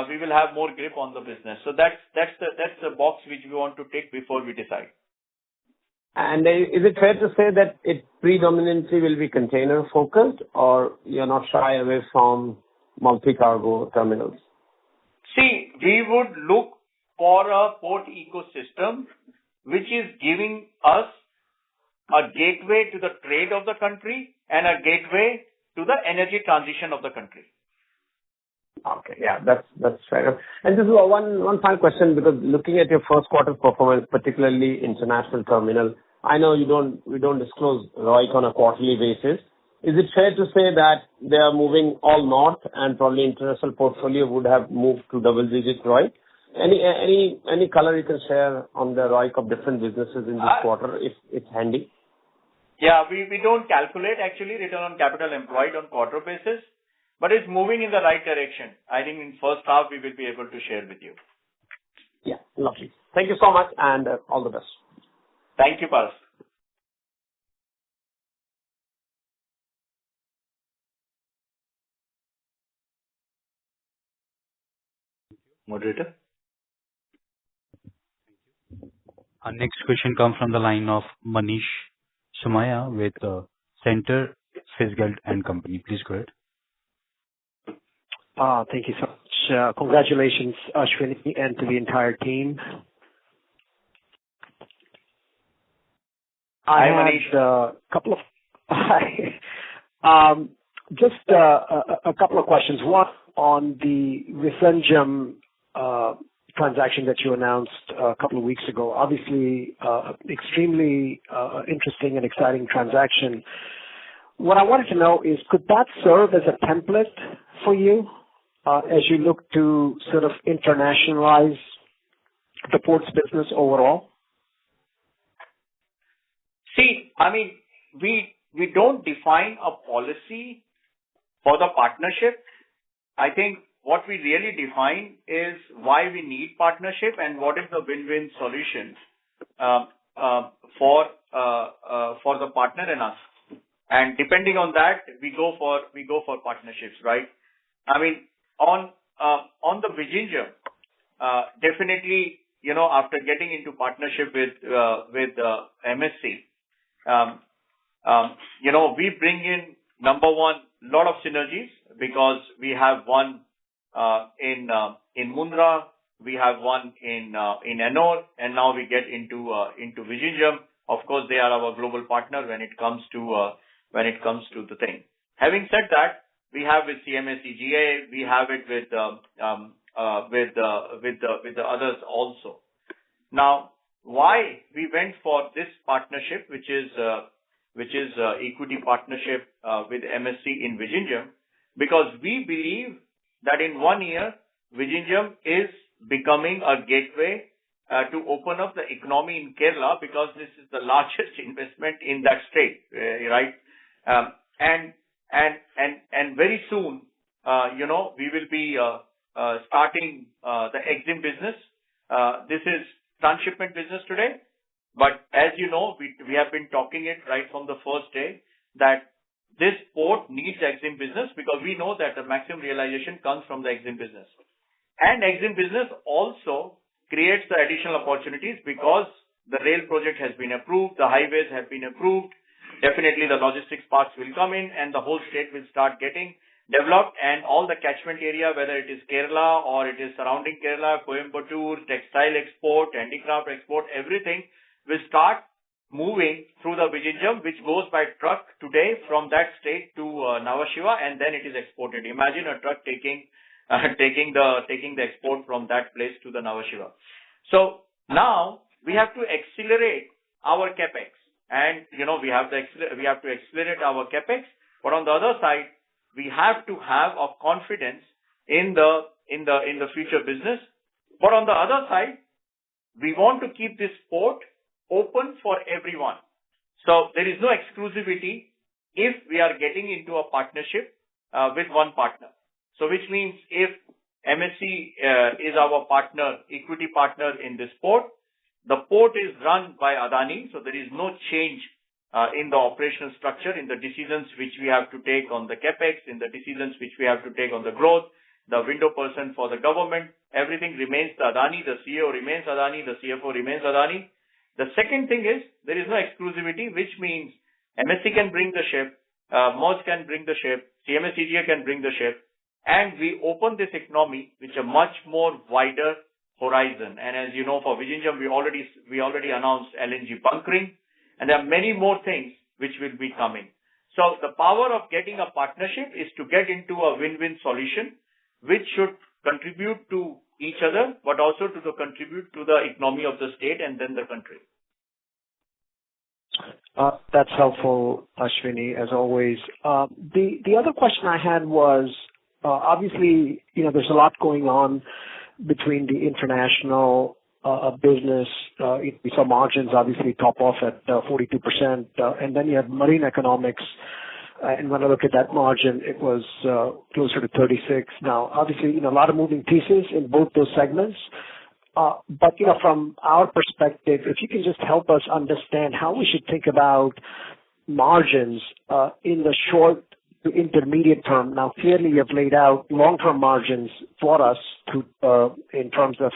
we will have more grip on the business. So that's the box which we want to tick before we decide. And is it fair to say that it predominantly will be container focused, or you're not shy away from multi-cargo terminals? See, we would look for a port ecosystem which is giving us a gateway to the trade of the country and a gateway to the energy transition of the country. Okay. Yeah, that's fair enough. And this is one final question, because looking at your first quarter performance, particularly international terminal, I know we don't disclose ROIC on a quarterly basis. Is it fair to say that they are moving all north and probably international portfolio would have moved to double-digit ROIC? Any color you can share on the ROIC of different businesses in this quarter, if it's handy? Yeah, we don't calculate actually return on capital employed on quarter basis, but it's moving in the right direction. I think in first half we will be able to share with you. Yeah, lovely. Thank you so much, and all the best. Thank you, Paras. Moderator. Our next question comes from the line of Manish Sumaya with Center Fisgald and Company. Please go ahead. Thank you so much. Congratulations, Ashwini, and to the entire team. Hi, Manish. A couple of just a couple of questions. One on the Vizhinjam transaction that you announced a couple of weeks ago. Obviously, extremely interesting and exciting transaction. What I wanted to know is, could that serve as a template for you as you look to sort of internationalize the ports business overall? See, I mean, we don't define a policy for the partnership. I think what we really define is why we need partnership and what is the win-win solution for the partner and us. And depending on that, we go for partnerships, right? I mean, on the Vizhinjam, definitely, after getting into partnership with MSC, we bring in, number one, lot of synergies because we have one in Mundra, we have one in Ennore, and now we get into Vizhinjam. Of course, they are our global partner when it comes to the thing. Having said that, we have with CMSEGA, we have it with the others also. Now, why we went for this partnership, which is equity partnership with MSC in Vizhinjam, because we believe that in 1 year, Vizhinjam is becoming a gateway to open up the economy in Kerala, because this is the largest investment in that state, right? And very soon, we will be starting the EXIM business. This is transshipment business today, but as you know, we have been talking it right from the first day that this port needs EXIM business because we know that the maximum realization comes from the EXIM business. And EXIM business also creates the additional opportunities because the rail project has been approved, the highways have been approved, definitely the logistics parks will come in and the whole state will start getting developed, and all the catchment area, whether it is Kerala or it is surrounding Kerala, Coimbatore, textile export, handicraft export, everything will start moving through the Vizhinjam, which goes by truck today from that state to Nhava Sheva, and then it is exported. Imagine a truck taking the export from that place to the Nhava Sheva. So now we have to accelerate our capex, and we have to accelerate our capex. But on the other side, we have to have a confidence in the future business. But on the other side, we want to keep this port open for everyone. So there is no exclusivity if we are getting into a partnership with one partner. So which means if MSC is our partner, equity partner in this port, The port is run by Adani, so there is no change in the operational structure, in the decisions which we have to take on the capex, in the decisions which we have to take on the growth, the window person for the government. Everything remains the Adani. The CEO remains Adani. The CFO remains Adani. The second thing is there is no exclusivity, which means MSC can bring the ship, Moz can bring the ship, CMS CGA can bring the ship, and we open this economy with a much more wider horizon. And as you know, for Vizhinjam, we already announced LNG bunkering, and there are many more things which will be coming. So the power of getting a partnership is to get into a win-win solution, which should contribute to each other, but also to contribute to the economy of the state and then the country. That's helpful, Ashwini, as always. The other question I had was, obviously, there's a lot going on between the international business. We saw margins obviously top off at 42%, and then you have marine economics. And when I look at that margin, it was closer to 36. Now, obviously, a lot of moving pieces in both those segments. But from our perspective, if you can just help us understand how we should think about margins in the short to intermediate term. Now, clearly, you have laid out long-term margins for us in terms of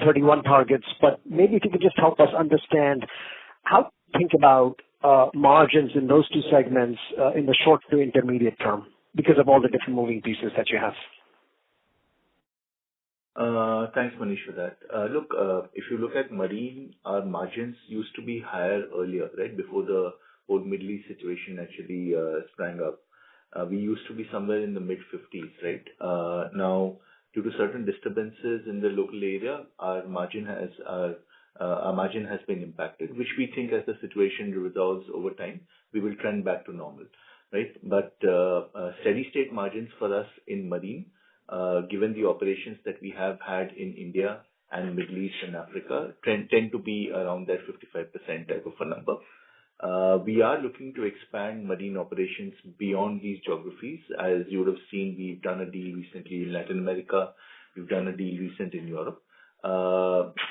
31 targets. But maybe if you could just help us understand how to think about margins in those two segments in the short to intermediate term because of all the different moving pieces that you have. Thanks, Manish, for that. Look, if you look at marine, our margins used to be higher earlier, right, before the whole Middle East situation actually sprang up. We used to be somewhere in the mid-50s, right? Now, due to certain disturbances in the local area, our margin has been impacted, which we think as the situation resolves over time, we will trend back to normal, right? But steady-state margins for us in marine, given the operations that we have had in India and Middle East and Africa, tend to be around that 55% type of a number. We are looking to expand marine operations beyond these geographies. As you would have seen, we've done a deal recently in Latin America. We've done a deal recently in Europe.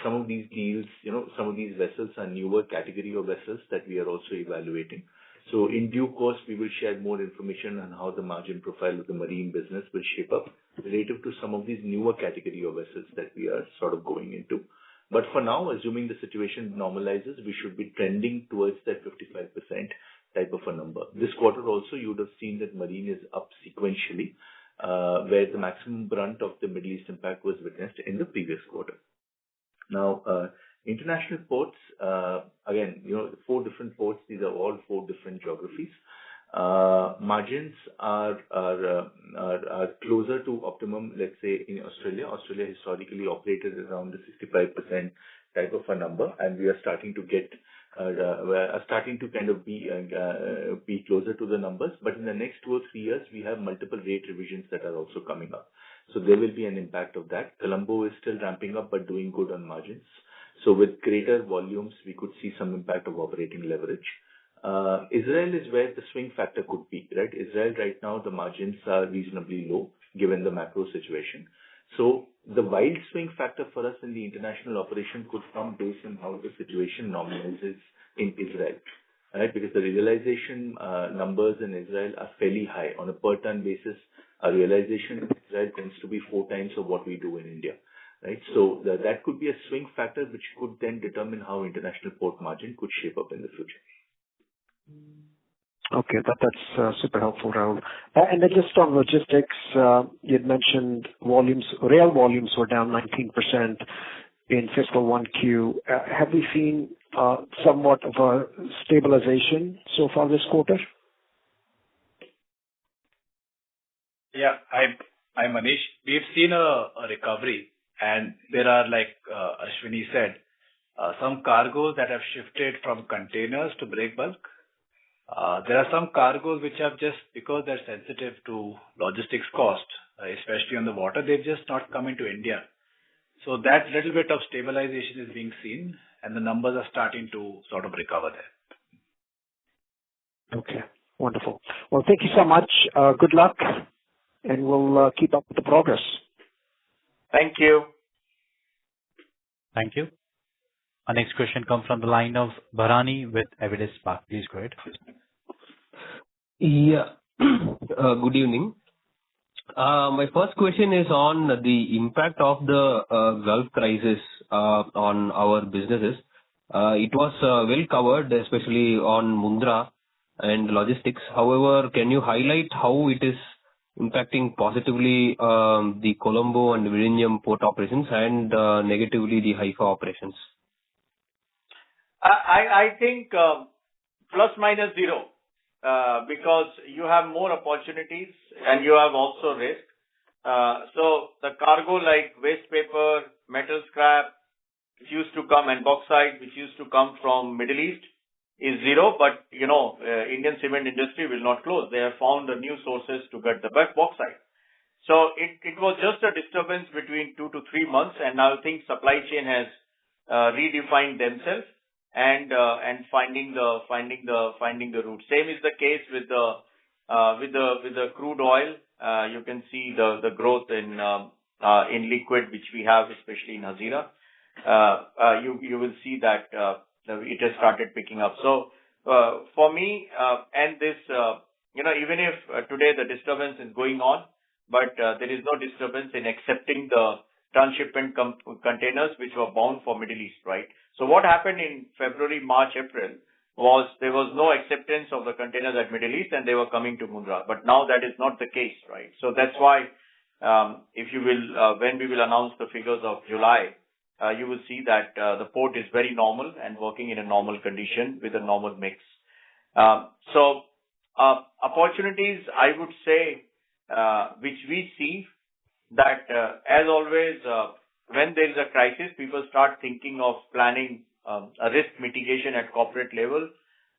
Some of these deals, some of these vessels are newer category of vessels that we are also evaluating. So in due course, we will share more information on how the margin profile of the marine business will shape up relative to some of these newer category of vessels that we are sort of going into. But for now, assuming the situation normalizes, we should be trending towards that 55% type of a number. This quarter also, you would have seen that marine is up sequentially, where the maximum brunt of the Middle East impact was witnessed in the previous quarter. Now, international ports, again, 4 different ports, these are all 4 different geographies. Margins are closer to optimum, let's say, in Australia. Australia historically operated around the 65% type of a number, and we are starting to kind of be closer to the numbers. But in the next 2 or 3 years, we have multiple rate revisions that are also coming up. So there will be an impact of that. Colombo is still ramping up, but doing good on margins. So with greater volumes, we could see some impact of operating leverage. Israel is where the swing factor could be, right? Israel right now, the margins are reasonably low given the macro situation. So the wild swing factor for us in the international operation could come based on how the situation normalizes in Israel, right? Because the realization numbers in Israel are fairly high. On a per ton basis, our realization in Israel tends to be 4 times of what we do in India, right? So that could be a swing factor which could then determine how international port margin could shape up in the future. Okay, that's super helpful, Rahul. And then just on logistics, you had mentioned rail volumes were down 19% in fiscal 1Q. Have we seen somewhat of a stabilization so far this quarter? Yeah, I'm Manish. We've seen a recovery, and there are, like Ashwini said, some cargoes that have shifted from containers to break bulk. There are some cargoes which have just, because they're sensitive to logistics cost, especially on the water, they've just not come into India. So that little bit of stabilization is being seen, and the numbers are starting to sort of recover there. Okay, wonderful. Well, thank you so much. Good luck, and we'll keep up with the progress. Thank you. Thank you. Our next question comes from the line of Bharani with Evidence Spark. Please go ahead. Yeah. Good evening. My first question is on the impact of the Gulf crisis on our businesses. It was well covered, especially on Mundra and logistics. However, can you highlight how it is impacting positively the Colombo and Vizhinjam port operations and negatively the Haifa operations? I think plus minus zero, because you have more opportunities and you have also risk. So the cargo like waste paper, metal scrap, which used to come, and bauxite, which used to come from Middle East, is zero. But Indian cement industry will not close. They have found new sources to get the bauxite. So it was just a disturbance between 2 to 3 months, and now I think supply chain has redefined themselves and finding the route. Same is the case with the crude oil. You can see the growth in liquid, which we have, especially in Hazira. You will see that it has started picking up. So for me, and this, even if today the disturbance is going on, but there is no disturbance in accepting the transshipment containers which were bound for Middle East, right? So what happened in February, March, April was there was no acceptance of the containers at Middle East and they were coming to Mundra. But now that is not the case, right? So that's why if you will, when we will announce the figures of July, you will see that the port is very normal and working in a normal condition with a normal mix. So opportunities, I would say, which we see that as always, when there is a crisis, people start thinking of planning a risk mitigation at corporate level.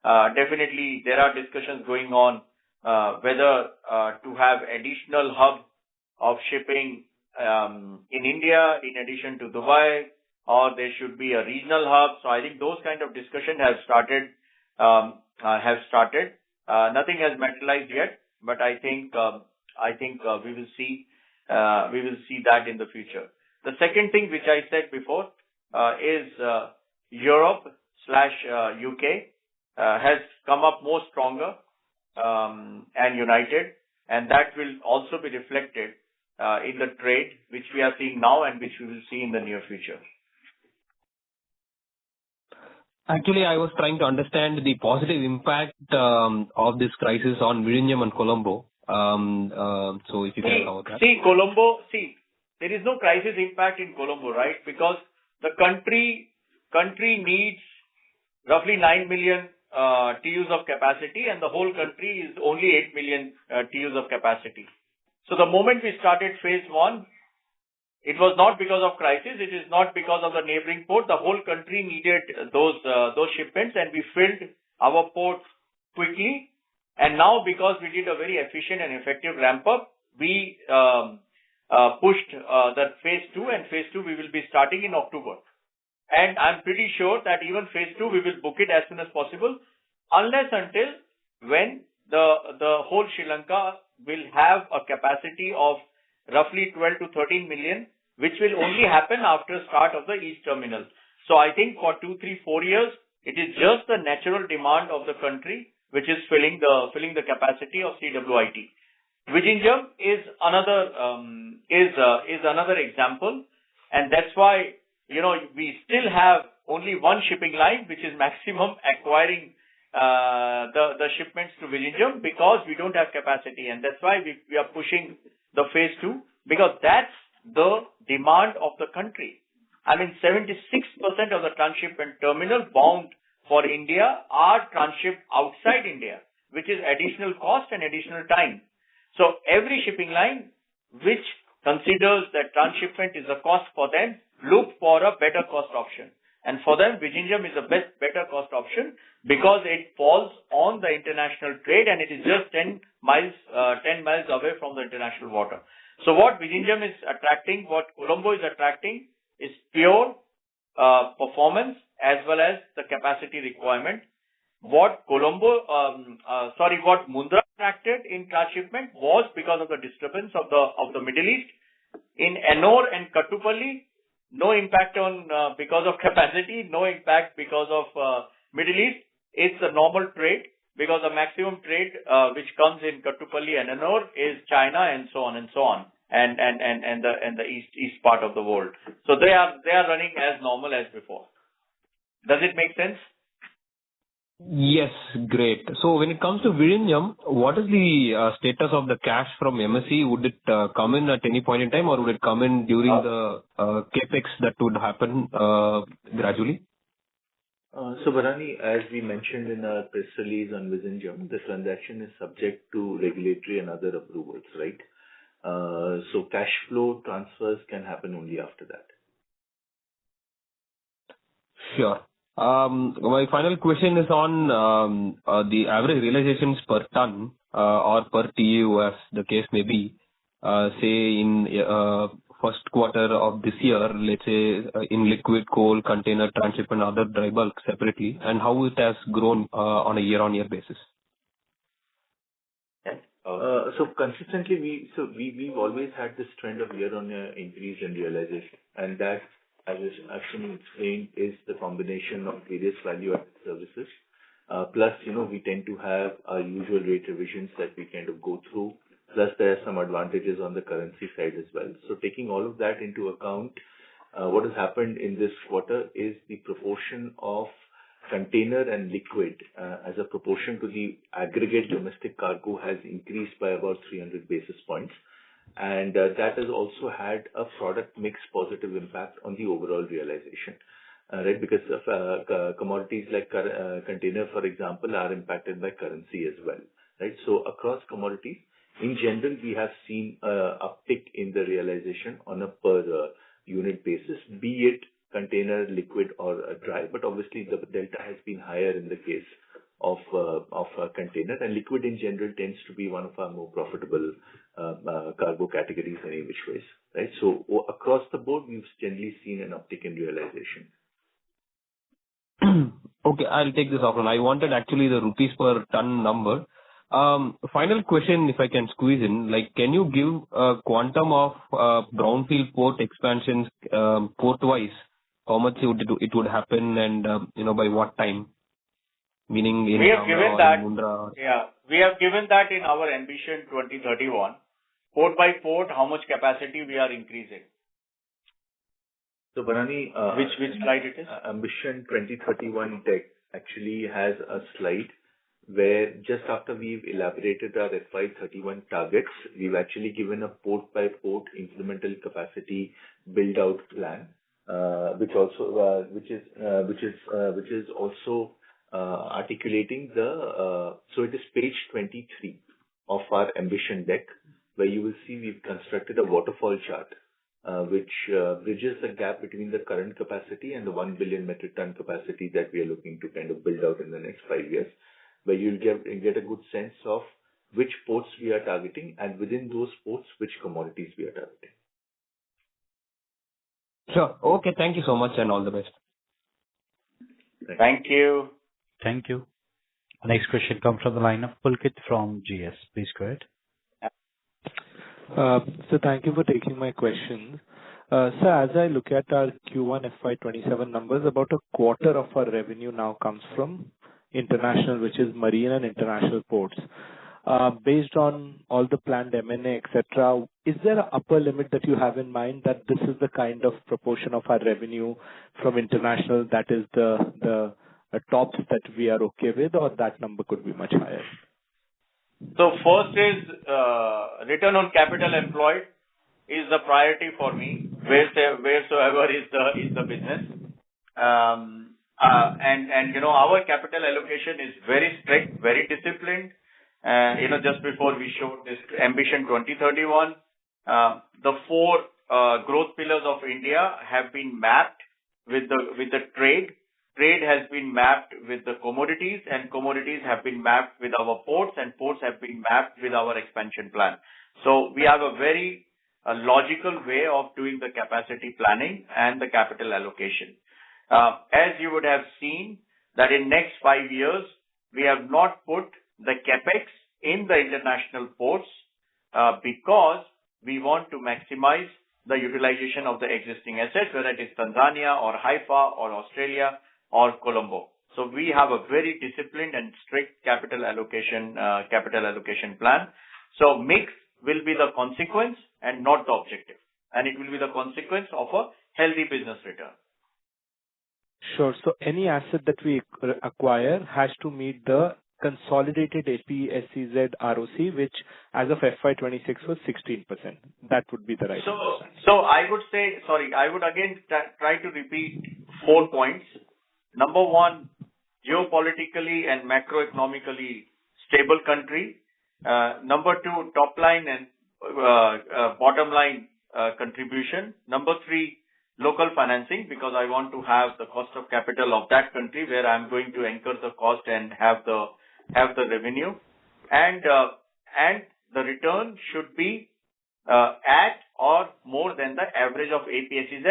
Definitely, there are discussions going on whether to have additional hub of shipping in India, in addition to Dubai, or there should be a regional hub. So I think those kind of discussion have started. Nothing has materialized yet, but I think we will see that in the future. The second thing which I said before is Europe/UK has come up more stronger and united, and that will also be reflected in the trade which we are seeing now and which we will see in the near future. Actually, I was trying to understand the positive impact of this crisis on Vizhinjam and Colombo. So if you can cover that. Colombo, there is no crisis impact in Colombo, right? Because the country needs roughly 9 million TEUs of capacity, and the whole country is only 8 million TEUs of capacity. So the moment we started phase 1, it was not because of crisis. It is not because of the neighboring port. The whole country needed those shipments, and we filled our ports quickly. And now, because we did a very efficient and effective ramp up, we pushed that phase 2, and phase 2 we will be starting in October. And I'm pretty sure that even phase 2 we will book it as soon as possible, unless until when the whole Sri Lanka will have a capacity of roughly 12 to 13 million, which will only happen after start of the East Terminal. So I think for 2, 3, 4 years, it is just the natural demand of the country which is filling the capacity of CWIT. Vizhinjam is another example, and that's why we still have only one shipping line which is maximum acquiring the shipments to Vizhinjam, because we don't have capacity, and that's why we are pushing the phase 2, because that's the demand of the country. I mean, 76% of the transshipment terminal bound for India are transshipped outside India, which is additional cost and additional time. So every shipping line which considers that transshipment is a cost for them, look for a better cost option. And for them, Vizhinjam is the better cost option, because it falls on the international trade and it is just 10 miles away from the international water. So what Vizhinjam is attracting, what Colombo is attracting, is pure performance as well as the capacity requirement. What Mundra attracted in transshipment was because of the disturbance of the Middle East. In Ennore and Kattupalli, no impact on because of capacity, no impact because of Middle East. It's a normal trade because the maximum trade which comes in Kattupalli and Ennore is China and so on and so on, and the east part of the world. So they are running as normal as before. Does it make sense? Yes, great. So when it comes to Vizhinjam, what is the status of the cash from MSC? Would it come in at any point in time, or would it come in during the capex that would happen gradually? So Bharani, as we mentioned in our press release on Vizhinjam, the transaction is subject to regulatory and other approvals, right? So cash flow transfers can happen only after that. Sure. My final question is on the average realizations per ton or per TEU, as the case may be, say in first quarter of this year, let's say in liquid coal, container, transshipment, other dry bulk separately, and how it has grown on a year-on-year basis. So consistently, we've always had this trend of year-on-year increase in realization, and that, as Ashwini explained, is the combination of various value-added services. Plus, we tend to have our usual rate revisions that we kind of go through. Plus, there are some advantages on the currency side as well. So taking all of that into account, what has happened in this quarter is the proportion of container and liquid as a proportion to the aggregate domestic cargo has increased by about 300 basis points. And that has also had a product mix positive impact on the overall realization, right? Because of commodities like container, for example, are impacted by currency as well, right? So across commodities, in general, we have seen uptick in the realization on a per unit basis, be it container, liquid, or dry. But obviously, the delta has been higher in the case of container, and liquid in general tends to be one of our more profitable cargo categories any which ways, right? So across the board, we've generally seen an uptick in realization. Okay, I'll take this offline. I wanted actually the rupees per ton number. Final question, if I can squeeze in, like, can you give a quantum of brownfield port expansions port-wise? How much it would happen, and by what time? Meaning in we have given that. Mundra. Yeah, we have given that in our ambition 2031. Port by port, how much capacity we are increasing. So Bharani, which slide it is? Ambition 2031 deck actually has a slide where just after we've elaborated our FY31 targets, we've actually given a port by port incremental capacity build out plan, which is also articulating so it is page 23 of our ambition deck, where you will see we've constructed a waterfall chart which bridges the gap between the current capacity and the 1 billion metric ton capacity that we are looking to kind of build out in the next 5 years, where you'll get a good sense of which ports we are targeting, and within those ports, which commodities we are targeting. Sure. Okay, thank you so much, and all the best. Thank you. Thank you. Next question comes from the line of Pulkit from GS. Please go ahead. So thank you for taking my questions. Sir, as I look at our Q1 FY27 numbers, about a quarter of our revenue now comes from international, which is marine and international ports. Based on all the planned M&A, etc., is there an upper limit that you have in mind that this is the kind of proportion of our revenue from international that is the tops that we are okay with, or that number could be much higher? So first is return on capital employed is the priority for me, wheresoever is the business. And our capital allocation is very strict, very disciplined. Just before we showed this ambition 2031, the 4 growth pillars of India have been mapped with the trade. Trade has been mapped with the commodities, and commodities have been mapped with our ports, and ports have been mapped with our expansion plan. So we have a very logical way of doing the capacity planning and the capital allocation. As you would have seen, that in next 5 years, we have not put the capex in the international ports because we want to maximize the utilization of the existing assets, whether it is Tanzania or Haifa or Australia or Colombo. So we have a very disciplined and strict capital allocation plan. So mix will be the consequence and not the objective, and it will be the consequence of a healthy business return. Sure. So any asset that we acquire has to meet the consolidated AP-SEZ ROC, which as of FY26 was 16%. That would be the right understanding. So I would say, I would again try to repeat 4 points. Number one, geopolitically and macroeconomically stable country. Number two, top line and bottom line contribution. Number three, local financing, because I want to have the cost of capital of that country where I'm going to anchor the cost and have the revenue, and the return should be at or more than the average of AP-SEZ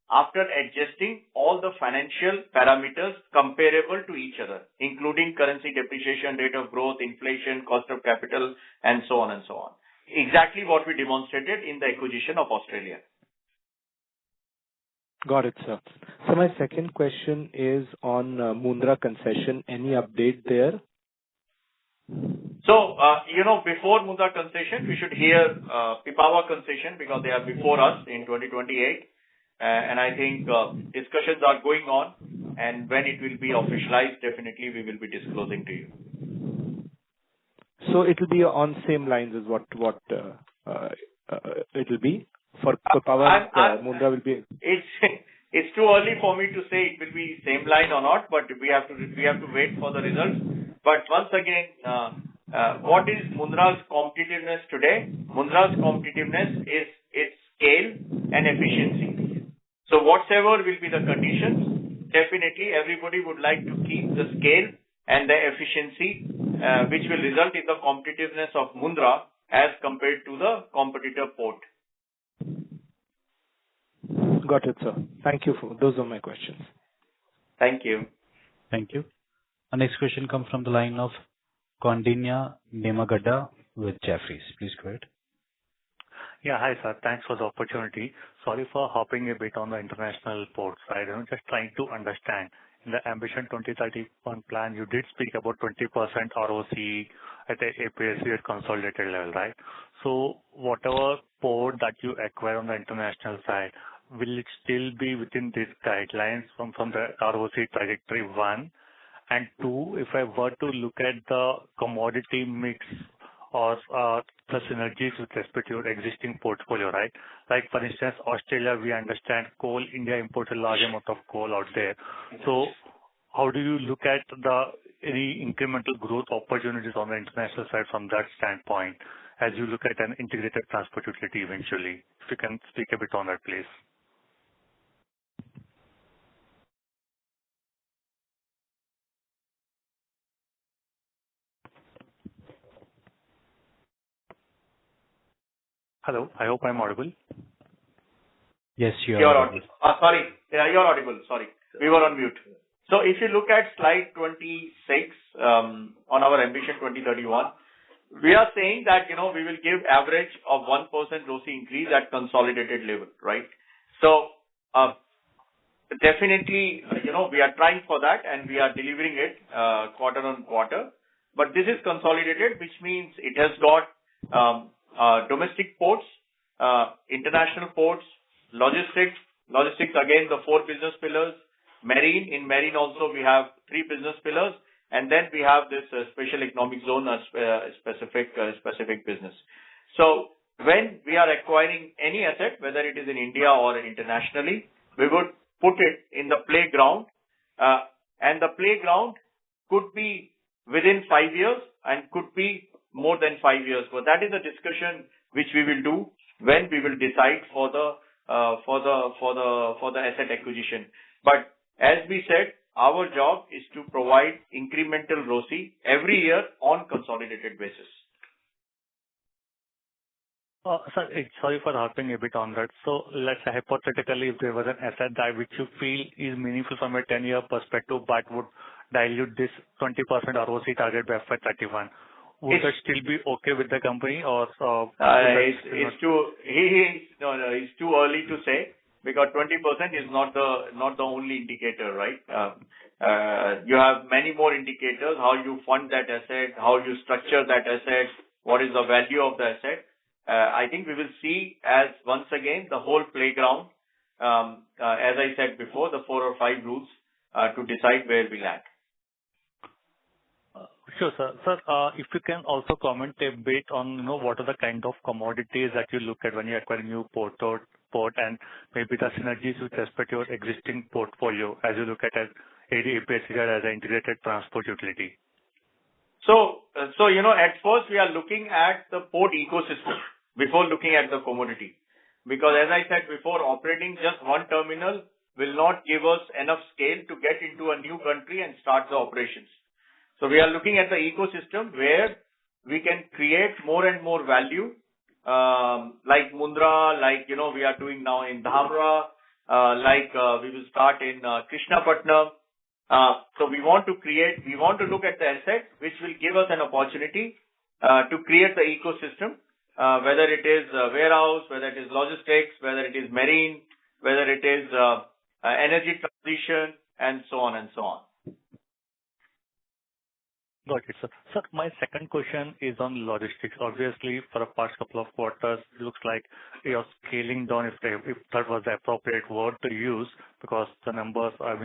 after adjusting all the financial parameters comparable to each other, including currency depreciation, rate of growth, inflation, cost of capital, and so on and so on. Exactly what we demonstrated in the acquisition of Australia. Got it, sir. So my second question is on Mundra concession. Any update there? So, before Mundra concession, we should hear Pipavav concession because they are before us in 2028. And I think discussions are going on, and when it will be officialized, definitely we will be disclosing to you. So it will be on same lines as what it will be for Pipavav. Mundra will be. It's too early for me to say it will be same line or not, but we have to wait for the results. But once again, what is Mundra's competitiveness today? Mundra's competitiveness is its scale and efficiency. So whatever will be the conditions, definitely everybody would like to keep the scale and the efficiency, which will result in the competitiveness of Mundra as compared to the competitor port. Got it, sir. Thank you. Those are my questions. Thank you. Thank you. Our next question comes from the line of Kondinya Nemagadda with Jefferies. Please go ahead. Yeah, hi, sir. Thanks for the opportunity. Sorry for hopping a bit on the international port side. I'm just trying to understand. In the Ambition 2031 plan, you did speak about 20% ROC at the AP-SEZ consolidated level, right? So whatever port that you acquire on the international side, will it still be within these guidelines from the ROC trajectory, one? And two, if I were to look at the commodity mix or the synergies with respect to your existing portfolio, right? Like, for instance, Australia, we understand coal. India imports a large amount of coal out there. So how do you look at any incremental growth opportunities on the international side from that standpoint as you look at an integrated transport utility eventually? If you can speak a bit on that, please. Hello, I hope I'm audible. Yes, you're audible. Sorry. Yeah, you're audible. Sorry. We were on mute. So if you look at slide 26 on our Ambition 2031, we are saying that, we will give average of 1% ROCE increase at consolidated level, right? So definitely, we are trying for that and we are delivering it quarter on quarter. But this is consolidated, which means it has got domestic ports, international ports, logistics, again, the 4 business pillars, marine. In marine also, we have 3 business pillars, and then we have this special economic zone specific business. So when we are acquiring any asset, whether it is in India or internationally, we would put it in the playground, and the playground could be within 5 years and could be more than 5 years. But that is a discussion which we will do when we will decide for the asset acquisition. But as we said, our job is to provide incremental ROCE every year on consolidated basis. Sir, sorry for harping a bit on that. So let's say hypothetically, if there was an asset that which you feel is meaningful from a 10-year perspective, but would dilute this 20% ROCE target by FY31, would that still be okay with the company or? It's too early to say because 20% is not the only indicator, right? You have many more indicators, how you fund that asset, how you structure that asset, what is the value of the asset. I think we will see as once again the whole playground, as I said before, the 4 or 5 rules to decide where we land. Sure, sir. Sir, if you can also comment a bit on, what are the kind of commodities that you look at when you acquire a new port and maybe the synergies with respect to your existing portfolio as you look at APSEZ as an integrated transport utility. So at first we are looking at the port ecosystem before looking at the commodity. Because as I said before, operating just one terminal will not give us enough scale to get into a new country and start the operations. So we are looking at the ecosystem where we can create more and more value, like Mundra, like, we are doing now in Dhamra, we will start in Krishnapatnam. So we want to look at the asset which will give us an opportunity to create the ecosystem, whether it is warehouse, whether it is logistics, whether it is marine, whether it is energy transition, and so on and so on. Got it, sir. Sir, my second question is on logistics. Obviously, for the past couple of quarters, it looks like you're scaling down, if that was the appropriate word to use, because the numbers, are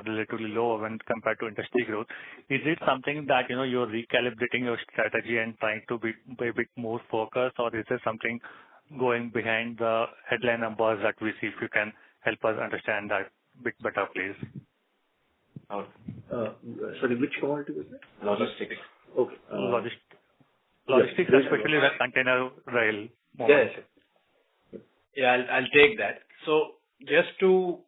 relatively low when compared to industry growth. Is it something that, you're recalibrating your strategy and trying to be a bit more focused, or is there something going behind the headline numbers that we see? If you can help us understand that a bit better, please. Sorry, which commodity was that? Logistics. Okay. Logistics, especially the container rail. Yes. Yeah, I'll take that. So just to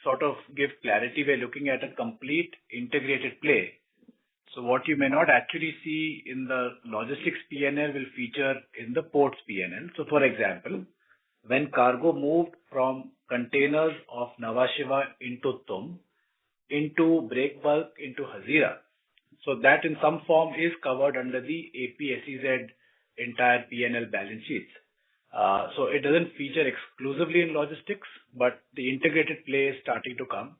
sort of give clarity, we're looking at a complete integrated play. So what you may not actually see in the logistics P&L will feature in the ports P&L. So for example, when cargo moved from containers of Nhava Sheva into Tumb, into break bulk into Hazira. So that in some form is covered under the APSEZ entire P&L balance sheets. So it doesn't feature exclusively in logistics, but the integrated play is starting to come.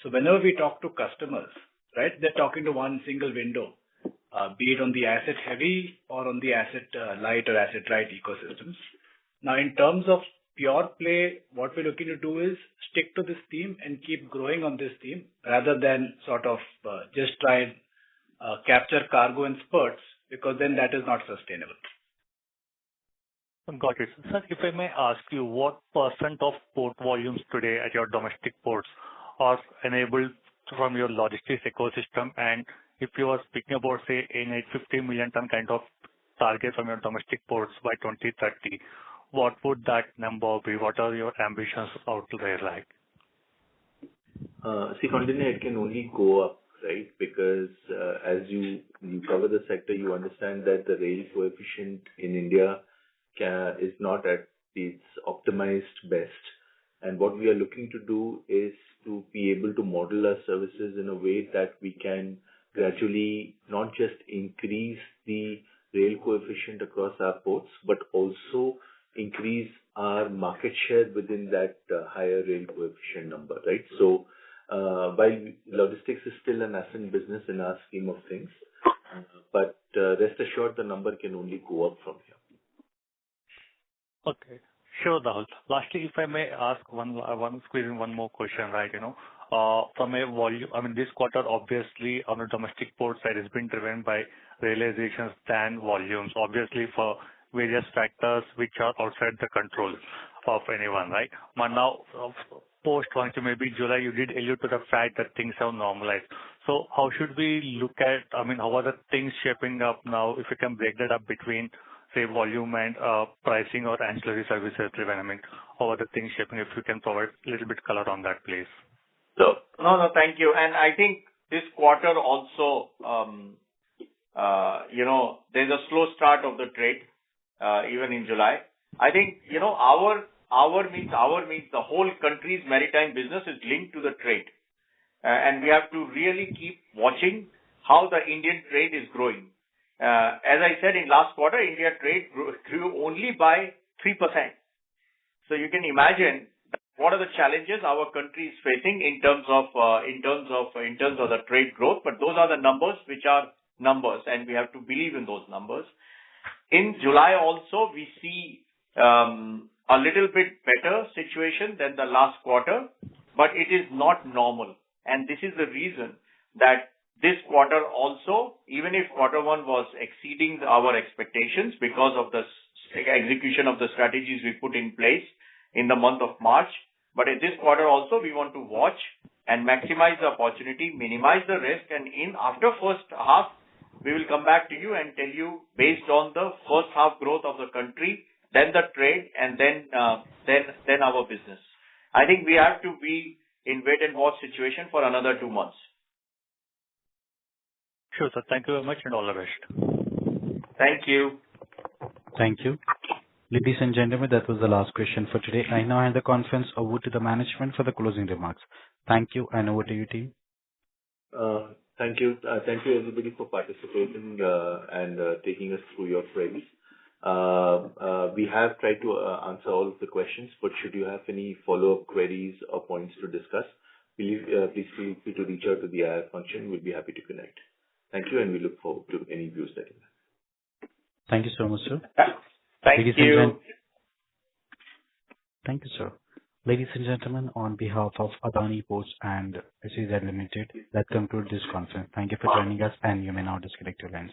So whenever we talk to customers, right, they're talking to one single window, be it on the asset heavy or on the asset light or asset right ecosystems. Now, in terms of pure play, what we're looking to do is stick to this theme and keep growing on this theme rather than sort of just try and capture cargo in spurts, because then that is not sustainable. Got it. Sir, if I may ask you, what % of port volumes today at your domestic ports are enabled from your logistics ecosystem? And if you are speaking about, say, a 50 million ton kind of target from your domestic ports by 2030, what would that number be? What are your ambitions out there like? Container, it can only go up, right? Because as you cover the sector, you understand that the rail coefficient in India is not at its optimized best. And what we are looking to do is to be able to model our services in a way that we can gradually not just increase the rail coefficient across our ports, but also increase our market share within that higher rail coefficient number, right? So, while logistics is still an nascent business in our scheme of things, but rest assured the number can only go up from here. Okay. Sure, Rahul. Lastly, if I may ask squeeze in one more question, right? From a volume, this quarter, obviously, on the domestic port side has been driven by realizations than volumes, obviously for various factors which are outside the control of anyone, right? But now, post one to maybe July, you did allude to the fact that things have normalized. So how should we look at, how are the things shaping up now? If you can break that up between, say, volume and pricing or ancillary services driven, how are the things shaping? If you can provide a little bit color on that, please. So, no, thank you. And I think this quarter also, there's a slow start of the trade, even in July. I think, our means the whole country's maritime business is linked to the trade. And we have to really keep watching how the Indian trade is growing. As I said in last quarter, India trade grew only by 3%. So you can imagine what are the challenges our country is facing in terms of the trade growth. But those are the numbers which are numbers, and we have to believe in those numbers. In July also, we see a little bit better situation than the last quarter, but it is not normal. And this is the reason that this quarter also, even if quarter one was exceeding our expectations because of the execution of the strategies we put in place in the month of March, but in this quarter also, we want to watch and maximize the opportunity, minimize the risk, and after first half, we will come back to you and tell you based on the first half growth of the country, then the trade, and then our business. I think we have to be in wait and watch situation for another 2 months. Sure, sir. Thank you very much and all the best. Thank you. Thank you. Ladies and gentlemen, that was the last question for today. I now hand the conference over to the management for the closing remarks. Thank you, and over to you, team. Thank you. Thank you, everybody, for participating and taking us through your queries. We have tried to answer all of the questions, but should you have any follow-up queries or points to discuss, please feel free to reach out to the IR function. We'll be happy to connect. Thank you, and we look forward to any views that you have. Thank you so much, sir. Thank you. Thank you, sir. Ladies and gentlemen, on behalf of Adani Ports and SEZ Limited, that concludes this conference. Thank you for joining us, and you may now disconnect your lines.